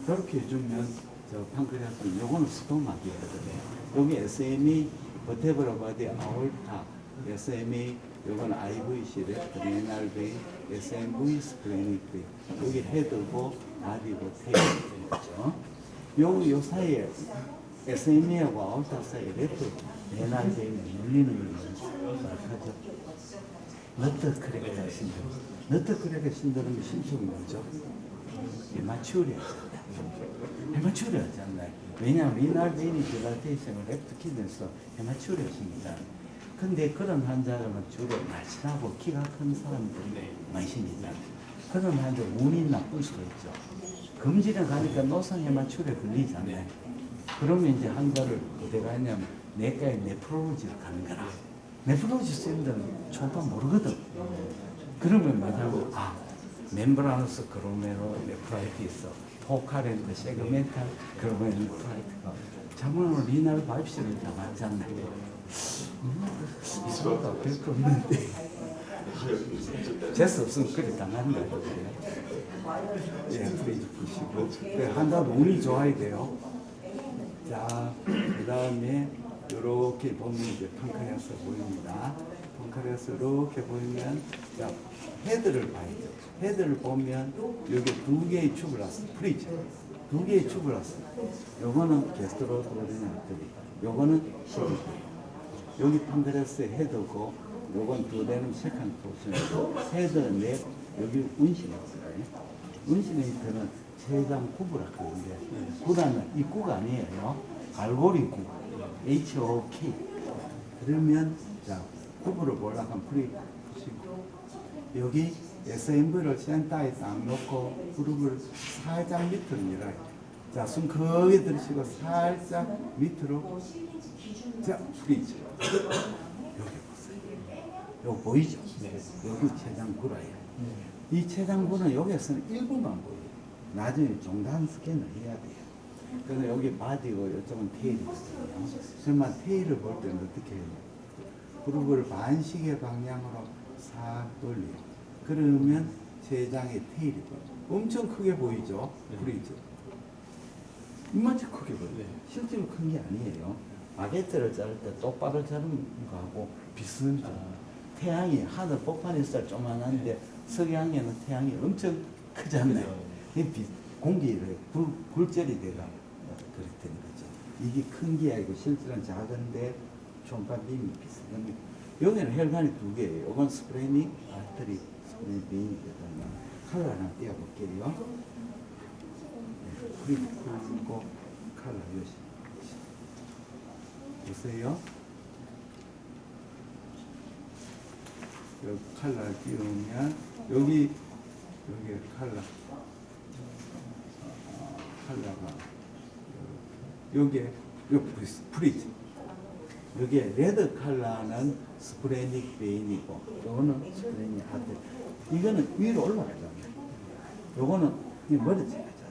이렇게 해주면 저 판크레아스 요거는 스토막이거든요. 여기 SME 버테브라 바디 아올타 SME 요건 IVC 레트리날 베인 SMV 스크리닉 베인 여기 헤드고 바디고 테일이죠. 요 사이에 SME하고 아울타 사이에 레트리날 베인이 눌리는 걸 하죠. 너트크레게 신드롬. 너트크레게 신드롬의 심층이 뭐죠? 헤마츄리아지 않나요? 왜냐하면 리날 베인이 딜라테이션을 랩트 키드에서 헤마츄리아십니다. 근데 그런 환자는 주로 날씬하고 키가 큰 사람들이 많이 생기잖아요. 그런 환자 운이 나쁠 수가 있죠. 검진에 가니까 노상 헤마츄리아 걸리잖아요. 그러면 이제 환자를 어디가 하냐면 내과에 네프롤로지를 가는 거라. 네프롤로지 쌤들은 초음파 모르거든. 그러면 뭐냐고 멤브라노스 그로메로 네프라이티스, 포카렌트 세그멘탈 그로메로 네프라이티가 장문으로 리날 바이프시를 당하지 않나요? 이소가 별거 없는데 재수 없으면 그리 당하는 거예요. 예, 프리즈 푸시고 한다도 운이 좋아야 돼요. 자, 그 다음에 이렇게 보면 이제 판크레아스 보입니다. 판크레아스 이렇게 보이면 자 헤드를 봐야죠. 헤드를 보면 여기 두 개의 튜브라스 프리즈, 두 개의 튜브라스. 요거는 게스트로토리나트리, 요거는 시리즈. 여기 판크레아스 헤드고 요건 두 대는 세컨 포션이고 헤드 넷 여기 운신이 있어요. 운신의 밑에는 세장 구부라고 하는데 구라는 이 구가 아니에요. 갈고리 구 HOK 그러면 자 구부를 보려면 프리 보시고 여기 SMV를 센터에 딱 놓고 그룹을 살짝 밑으로 밀어요. 자, 숨 크게 들이쉬고 살짝 밑으로. 자, 프리즈. 여기 보세요. 여기 보이죠? 네. 여기 췌장구라예요. 이 췌장구는 여기서는 일부만 보여요. 나중에 종단 스캔을 해야 돼요. 그래서 여기 바디고 이쪽은 테일이거든요. 그러면 테일을 볼 때는 어떻게 해요? 그룹을 반시계 방향으로 싹 돌려요. 그러면 췌장의 테일이 보여요. 엄청 크게 보이죠? 프리즈. 이만큼 크게 보여요. 네. 실제로 큰 게 아니에요. 바게트를 자를 때 똑바로 자르는 거하고 비슷합니다. 태양이 하늘 폭판이 쌀 조만한데 석양에는 태양이 엄청 크잖아요. 공기를 굴절이 돼가 그렇다는 거죠. 이게 큰 게 아니고 실제로는 작은데 총각빔이 비슷합니다. 여기는 혈관이 두 개예요. 이건 스프레닉 아트리 스프레닉 빔이거든요. 컬러 하나 띄워볼게요. 그리고 컬러 요시 보세요. 여기 컬러 띄우면 여기 컬러가 여기에 프리즈. 여기에 레드 컬러는 스프레닉 베인이고 요거는 스프레닉 아트. 이거는 위로 올라가잖아요. 요거는 멀어져야죠.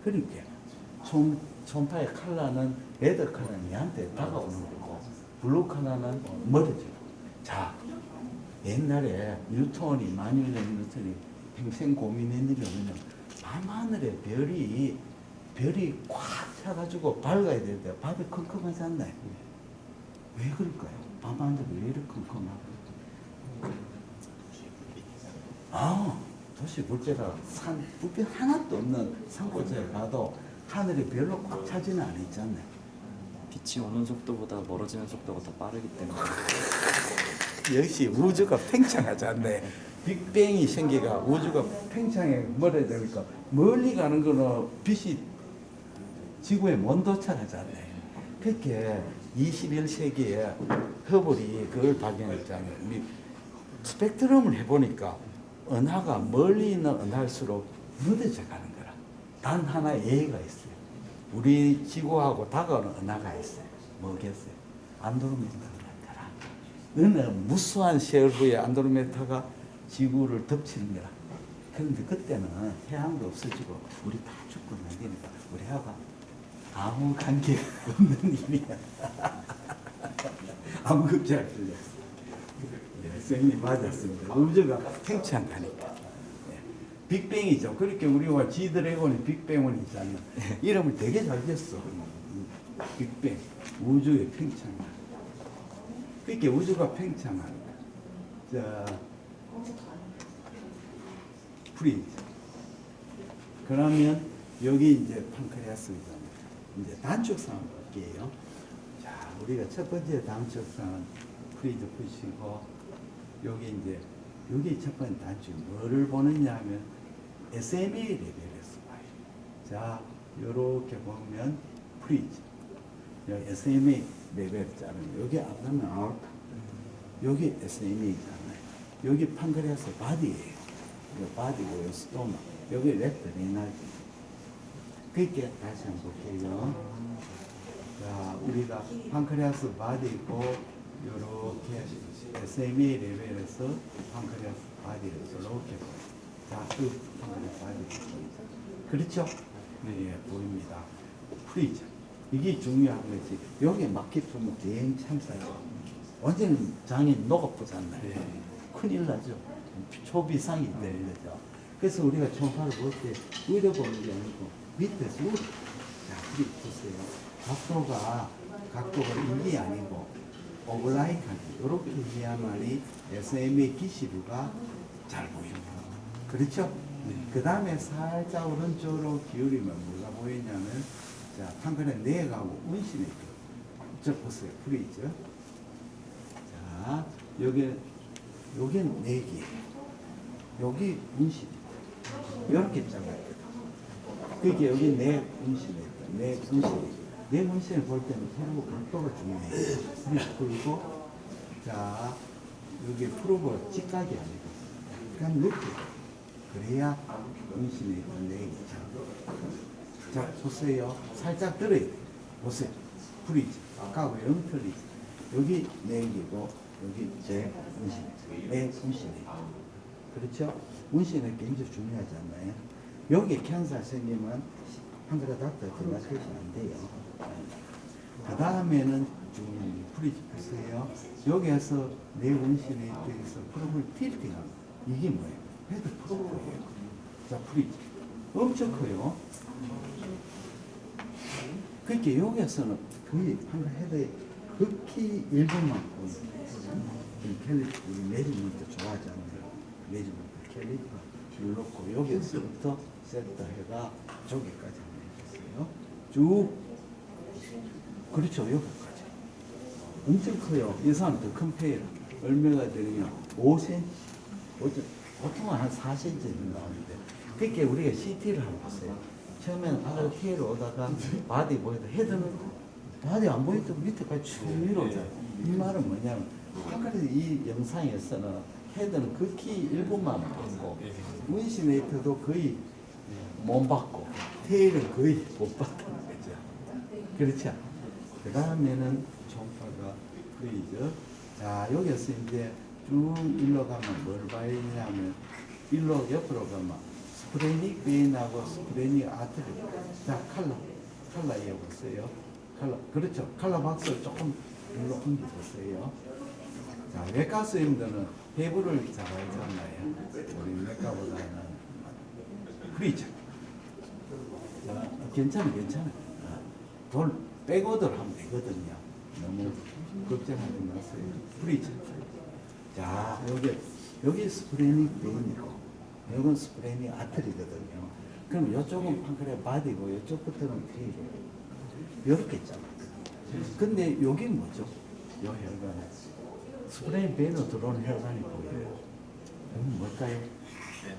그러니까 촌파의 컬러는 레드 컬러는 얘한테 다가오는 거고 블루 컬러는 멀어져요. 자, 옛날에 뉴턴이 마뉴엘 뉴턴이 평생 고민했는 게 뭐냐면 밤하늘에 별이 꽉 차가지고 밝아야 되는데 밤에 컴컴하지 않나요? 왜 그럴까요? 밤하늘에 왜 이렇게 컴컴하고? 도시 물때가 불빛 하나도 없는 산골짜기에 가도 하늘이 별로 꽉 차지는 않지 않나요? 빛이 오는 속도보다 멀어지는 속도가 더 빠르기 때문에 역시 우주가 팽창하지 않네. 빅뱅이 생기가 우주가 팽창해 멀어지니까 멀리 가는 거는 빛이 지구에 못 도착하지 않네. 그렇게 21세기에 허블이 그걸 발견했잖아요. 스펙트럼을 해보니까 은하가 멀리 있는 은하일수록 늦어져 가는 거라. 단 하나 예의가 있어요. 우리 지구하고 다가오는 은하가 있어요. 뭐겠어요? 안드로메다가 나타나. 어느 무수한 세월 후에 안드로메다가 지구를 덮치는 거라. 그런데 그때는 태양도 없어지고 우리 다 죽고 난리니까 우리하고 아무 관계 없는 일이야. 아무 걱정 안 들렸어. 선생님 맞았습니다. 우주가 팽창하니까. 빅뱅이죠. 그렇게 우리가 G드래곤이 빅뱅원이잖아. 이름을 되게 잘 지었어. 빅뱅. 우주의 팽창. 그렇게 우주가 팽창합니다. 자, 프리즈. 그러면 여기 이제 판크레아스잖아요. 이제 단축상을 볼게요. 자, 우리가 첫 번째 단축상은 프리즈 보시고 여기 첫 번째 단축 뭐를 보느냐 하면 SMA 레벨에서 봐요. 자, 요렇게 보면 프리즈. 여기 SMA 레벨 자르면 여기 앞나면 아웃. 여기 SMA잖아요. 여기 판크레아스 바디예요. 이 바디고 요 스토마. 여기 렉트 리나지. 그렇게 다시 한번 볼게요. 자, 우리가 판크레아스 바디고 요렇게 SMA 레벨에서 판크레아스 바디를 이렇게 보여요. 자, 그 판크레아스 바디를 보이죠. 그렇죠? 네, 보입니다. 프리즈. 이게 중요한 거지. 여기 막히면 대행 참사죠. 완전 장이 녹아보잖아요. 네. 큰일 나죠. 초비상이 되는 거죠. 그래서 우리가 초음파를 볼 때 위로 보는 게 아니고 밑에서 위로. 자, 우리 보세요. 각도가 인이 아니고 오블라이크한 이렇게 해야만이 SMA 기시루가 잘 보입니다. 그렇죠? 네. 그 다음에 살짝 오른쪽으로 기울이면 뭐가 보이냐면 자, 판크레 내가고 운신이 저 보세요. 프리즈. 자, 여기는 내기. 여기 운신이고 이렇게 작아요. 그게 여기 내 운신이고 내 운신을 볼 때는 서로 각도가 중요해요. 그리고 자, 여기 프로브 직각이 아니고 그냥 높이. 그래야 문신이 있는 내기죠. 자, 보세요. 살짝 들어야 돼. 보세요. 풀이지. 아까하고 영 틀리지. 여기 내기고, 여기 제 문신. 내 문신이에요. 그렇죠? 문신은 굉장히 중요하지 않나요? 여기 캔서 생기면 한글에 닥터 들어가시면 안 돼요. 그 다음에는 좀 풀이지 보세요. 여기에서 내 문신에 대해서 프로브를 틸팅하고. 이게 뭐예요? 헤드 프로브예요. 자, 풀이지. 엄청 커요. 그렇게 여기에서는 거의 한글 헤드에 극히 일부만큼 캘리퍼, 우리 매직먼트 좋아하지 않나요? 매직먼트 캘리퍼 눌렀고 여기서부터 세트해가 저기까지 한번 해주세요. 쭉. 그렇죠. 여기까지. 엄청 커요. 이 사람 더 큰 페이라. 얼마가 되느냐? 5cm. 보통은 한 4cm 정도 나오는데. 그렇게 우리가 CT를 한번 보세요. 처음에는 아까 T로 오다가 바디 보이다 헤드는 바디 안 보이도 밑에까지 쭉 위로 오잖아요. 이 말은 뭐냐면 아까 이 영상에서는 헤드는 극히 일부만 보고 문신메이터도 거의 못 받고 테일은 거의 못 받다는 거죠. 그렇죠? 그 다음에는 총파가 보이죠? 자, 여기서 이제 쭉 일로 가면 뭘 봐야 되냐면 일로 옆으로 가면 스프레닉 베인하고 스프레닉 아트리. 자, 칼라 이어보세요. 칼라, 그렇죠. 칼라 박스를 조금 일로 옮겨보세요. 자, 외과 선생님들은 배부를 잘 알잖아요. 우리 외과보다는. 그렇죠. 자, 괜찮아. 돌 빼고들 하면 되거든요. 너무 걱정하지 마세요. 그렇죠. 자, 여기 스프레닉 베인이고, 이건 스프레닉 아트리거든요. 그럼 이쪽은 판크레 바디고, 이쪽부터는 테일이에요. 이렇게 있잖아. 근데 여기 뭐죠? 이 혈관. 스프레닉 베인으로 들어오는 혈관이 보여요. 이건 뭘까요?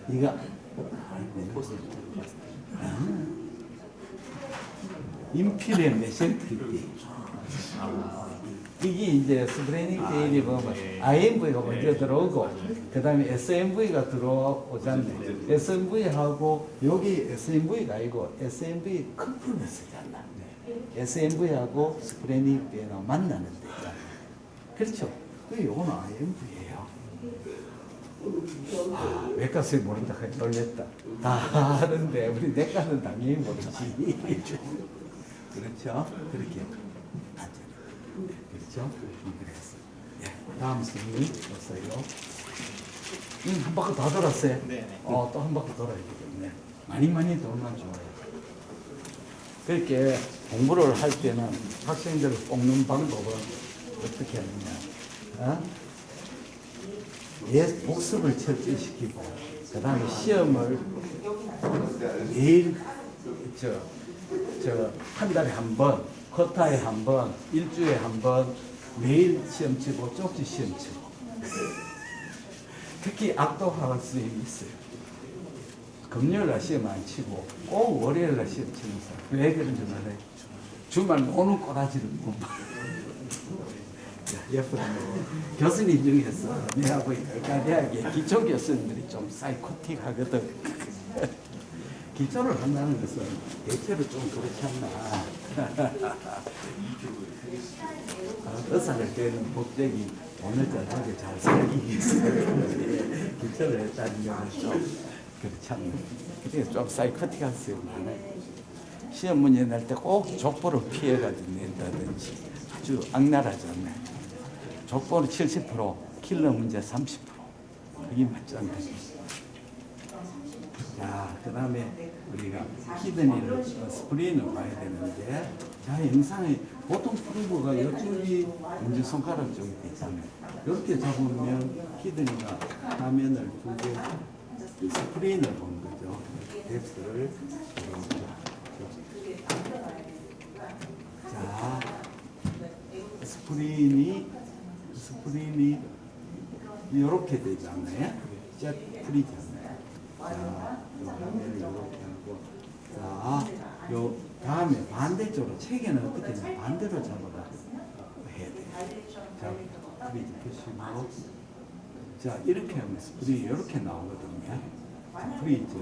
이거, 인필의 메센트리티. 이게 이제 스프레닉 베인이 보면 IMV가 먼저 들어오고 그 다음에 SMV가 들어오잖아요. SMV하고 여기 SMV가 아니고 SMV 커플을 쓰잖아. SMV하고 스프레닉 베인하고 만나는 데잖아. 그렇죠? 그 요거는 IMV예요. 외과 선생님 모른다 하니 놀랬다. 다 하는데 우리 내과는 당연히 모르지. 그렇죠? 그렇게. 그렇죠? 그래서. 예. 다음 선생님 보세요. 한 바퀴 다 돌았어요? 네. 또 한 바퀴 돌아야 되겠네. 많이 돌면 좋아요. 그렇게 공부를 할 때는 학생들을 뽑는 방법은 어떻게 하느냐. 복습을 철저시키고, 그 다음에 시험을 매일, 한 달에 한 번, 쿼터에 한 번, 일주일에 한 번, 매일 시험 치고, 쪽지 시험 치고. 특히 악독학원 선생님이 있어요. 금요일날 시험 안 치고, 꼭 월요일날 시험 치는 사람. 왜 그런지 말해요. 주말 노는 꼬라지를 못 봐. 옆으로 교수님 중에서 내하고 대학의 기초 교수님들이 좀 사이코틱하거든. 기초를 한다는 것은 대체로 좀 그렇지 않나. 의사를 때는 법적이 오늘 저녁에 잘 살기 위해서 기초를 했다는 것은 좀 그렇지 않나. 그래서 좀 사이코틱한 수가 많아요. 시험 문제 낼 때 꼭 족보를 피해가지고 낸다든지 아주 악랄하지 않나요? 족보는 70%, 킬러 문제 30%. 그게 맞지 않나요? 자, 그 다음에 우리가 키드니를, 스프린을 봐야 되는데, 자, 영상에 보통 프로브가 이쪽이 엄지손가락 쪽이 있잖아요. 이렇게 잡으면 키드니가 화면을 두 개, 스프린을 보는 거죠. 뎁스를 보는 거죠. 자, 스프린이 이렇게 되잖아요. 쫙 풀리잖아요. 자, 요 화면을 이렇게 하고, 자, 요 다음에 반대쪽으로 책에는 어떻게 하냐 반대로 잡아가지고 해야 돼요. 자, 프리즈 보시고, 자 이렇게 하면 스프링이 이렇게 나오거든요. 자, 프리즈.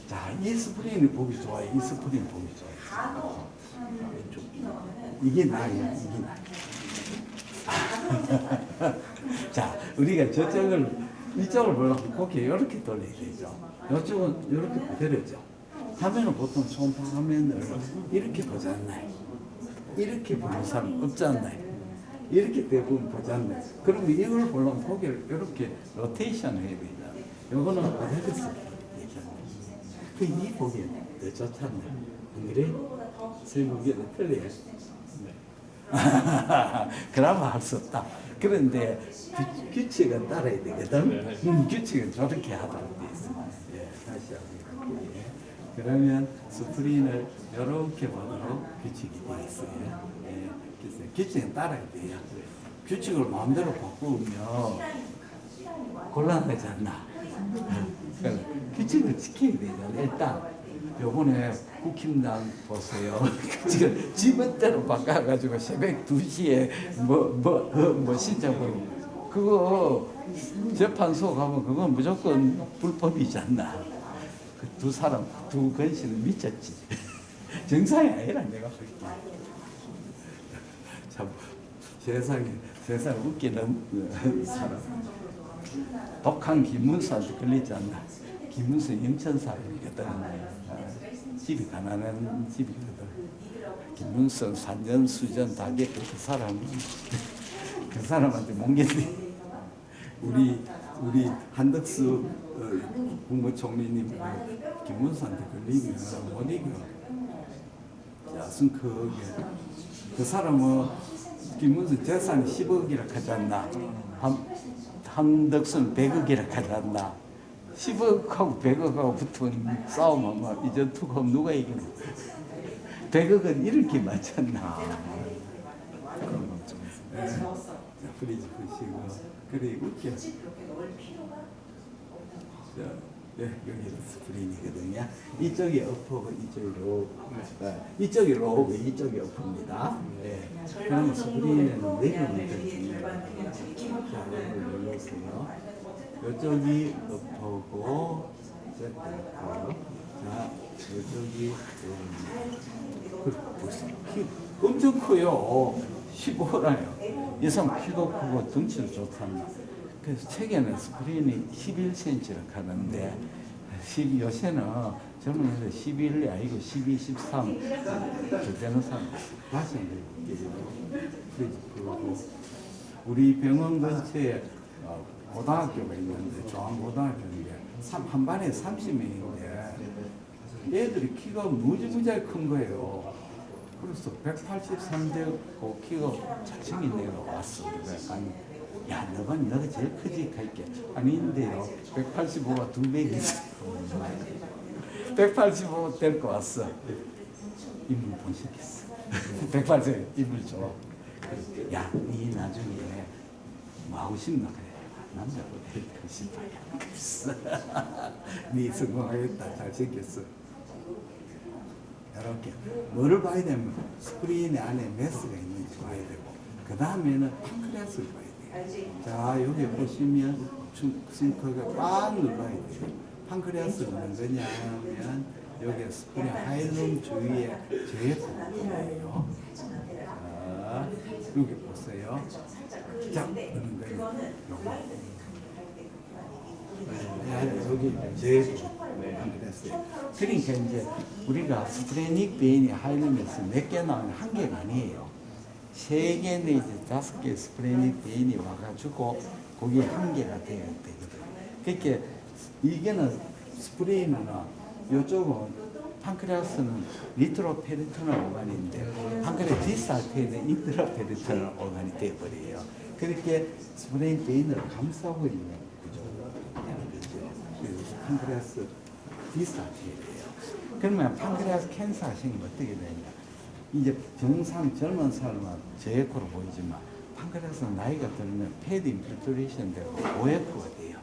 자, 이 스프링이 보기 좋아요. 이 스프링 보기 좋아요. 왼쪽. 이게 나아요. 이게 나아요. 자, 우리가 저쪽을 이쪽을 보려면 고개 이렇게 돌려야 되죠. 이쪽은 이렇게 그대로죠. 화면은 보통 손 화면을 이렇게 보지 않나요? 이렇게 보는 사람 없지 않나요? 이렇게 대부분 보지 않나요? 그러면 이걸 보려면 고개를 이렇게 로테이션 해야 된다. 요거는 그대로 이 보기엔 더 좋잖아요. 안 그래? 세무기에는 틀려요. 그러면 할 수 없다. 그런데 규칙은 따라야 되거든. 규칙은 저렇게 하도록 되어 있습니다. 예, 다시 한번 볼게요. 그러면 스프린을 이렇게 보도록 규칙이 되어 있어요. 예, 그래서 규칙은 따라야 돼요. 규칙을 마음대로 바꾸면 곤란하지 않나. 그러니까 규칙을 지켜야 되잖아요. 일단 요번에 국힘당 보세요. 지금 지멋대로 바꿔가지고 새벽 2시에 뭐 신청을 그거 재판소 가면 그건 무조건 불법이지 않나. 그 두 사람 두 건실은 미쳤지. 정상이 아니라 내가 볼 때. 참 세상에 웃기는 사람. 독한 김문수한테 걸리지 않나. 김문수 인천 사람이거든. 집이 가난한 집이거든. 김문수 산전수전 다 겪고 그 사람한테 못 견디. 우리 한덕수 국무총리님 김문수한테 걸리면 못 이겨. 야순 그 사람은 김문수 재산이 10억이라 하지 않나. 한덕수는 100억이라 하지 않나. 10억하고 100억하고 붙으면 싸우면 막 이전 투고 누가 이기노? 100억은 이렇게 맞지 않나. 그런 걱정이 있어요. 자, 프리즈 보시고 그래 웃겨. 네, 여기는 스프린이거든요. 이쪽이 어퍼고 이쪽이 로우. 이쪽이 로우고 이쪽이 어퍼입니다. 네. 그러면 스프린에는 내려오면 되거든요. 자, 이걸 눌러주세요. 이쪽이 어퍼고 세트고 자, 이쪽이 보세요. 키 엄청 커요. 15라요. 이 사람 키도 크고 덩치도 좋답니다. 그래서 책에는 스프린이 11cm를 하는데 요새는 젊은 애들 11이 아니고 12, 13 되는 사람 다시 그리고 우리 병원 근처에 고등학교가 있는데 조항고등학교인데 한 반에 30명인데 애들이 키가 무지무지하게 큰 거예요. 그래서 183되고 키가 잘생긴 애가 왔어. 야, 너가 제일 크지? 할게. 아닌데요. 185가 2배 있어. 185 데리고 왔어. 이불 본색했어. 180 이불 줘. 야, 니 나중에 뭐 하고 싶나? 그래. 남자보다 되고 싶어요. 니 성공하겠다. 잘생겼어. 이렇게. 뭐를 봐야 되면 스크린 안에 메스가 있는지 봐야 되고, 그 다음에는 판크레스를 봐야 돼요. 자, 여기 보시면 싱크가 꽉 눌러야 돼요. 판크레아스 누는 거냐면 여기 스프링 하일룸 주위에 제일 부분이에요. 자, 여기 보세요. 자, 누는 거예요. 여기 제일 판크레아스예요. 그러니까 이제 우리가 스프레닉 베인이 하일룸에서 몇 개 나오면 한 개가 아니에요. 3개 내지 5개 스프레닉 베인이 와가지고 거기 한 개가 돼야 되거든. 그러니까 이게는 스프레인은 이쪽은 판크레아스는 니트로페리토널 오간인데 판크레아스 디스알테는 인트로페리토널 오간이 되어버려요. 그렇게 스프레인 베인을 감싸고 있는 구조죠. 그래서 판크레아스 디스알테예요. 그러면 판크레아스 캔서 하시면 어떻게 되냐? 이제 정상 젊은 사람은 저에코로 보이지만 판크레아스는 나이가 들면 패드 인필트레이션 되고 고에코가 돼요.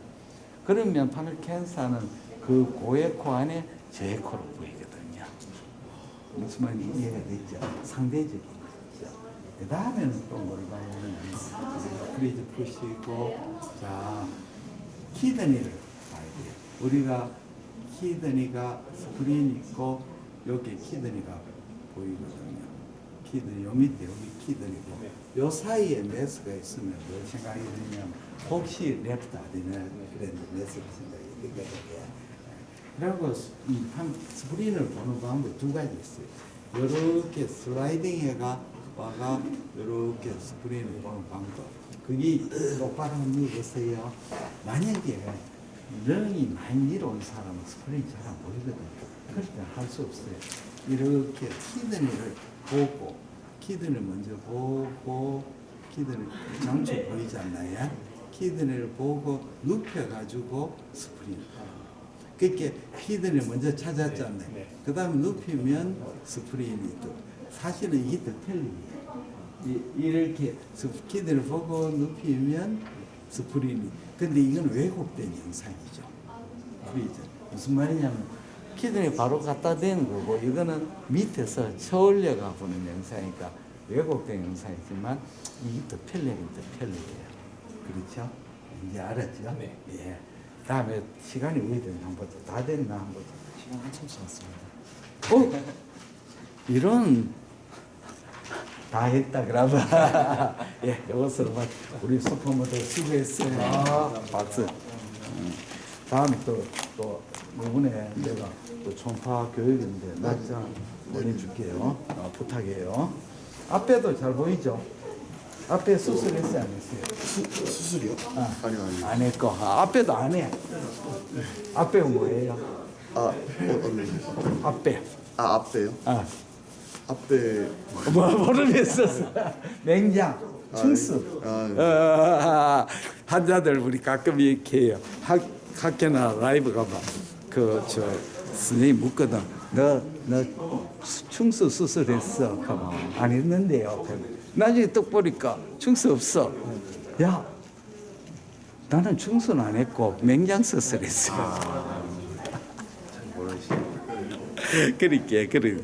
그러면 판크레아스 캔서는 그 고에코 안에 저에코로 보이거든요. 무슨 말인지 이해가 되죠? 상대적인 거죠. 그 다음에는 또 뭘 봐야지. 브리즈 푸시고, 자, 키드니를 봐야 돼요. 우리가 키드니가 스프린 있고, 여기 키드니가 보이거든요. 키드니, 요 밑에 여기 키드니고, 요 사이에 메스가 있으면 뭘 생각이 드냐면, 혹시 레프트 아디널 그랜드 메스가 생각이 들거든요. 그리고 스프린을 보는 방법이 두 가지 있어요. 이렇게 슬라이딩 해가 와가 이렇게 스프린을 보는 방법. 그게 똑바로 누르세요. 만약에 런이 많이 내려온 사람은 스프린이 잘 안 보이거든요. 그럴 때 할 수 없어요. 이렇게 키드니를 보고, 키드니를 먼저 보고, 키드니 장초 보이지 않나요? 키드니를 보고 눕혀가지고 스프린. 그렇게 키드니를 먼저 찾았잖아요. 그 다음에 눕히면 스프린이 또 사실은 이게 더 틀리요. 이렇게 키드니를 보고 눕히면 스프린이. 근데 이건 왜곡된 영상이죠. 그렇죠? 무슨 말이냐면 키드니 바로 갖다 대는 거고 이거는 밑에서 쳐올려가 보는 영상이니까 왜곡된 영상이지만 이게 더 편리하긴 더 편리해요. 그렇죠? 이제 알았죠? 네. 예. 다음에 시간이 왜 됐나 한번 보자. 다 됐나 한번 보자. 시간 한참 지났습니다. 이런 다 했다 그러면 예, 이것으로 우리 슈퍼모델 수고했어요. 박수. 다음에 또 이번에 내가 또 총파 교육인데 낮장 보내줄게요. 부탁해요. 앞에도 잘 보이죠? 앞에 수술했어요, 안 했어요? 수술이요? 아니요. 안 했고 앞에도 안 해. 앞에가 뭐예요? 어느? 앞에. 앞에요? 앞에 모르겠어. 맹장, 충수. 환자들 우리 가끔 이렇게 해요. 학교나 라이브 가봐. 저 선생님 묻거든. 너 충수 수술했어? 가봐. 안 했는데요. 나중에 또 보니까 충수 없어. 야, 나는 충수는 안 했고 맹장 수술했어. 모르시죠? 그러니까 그래.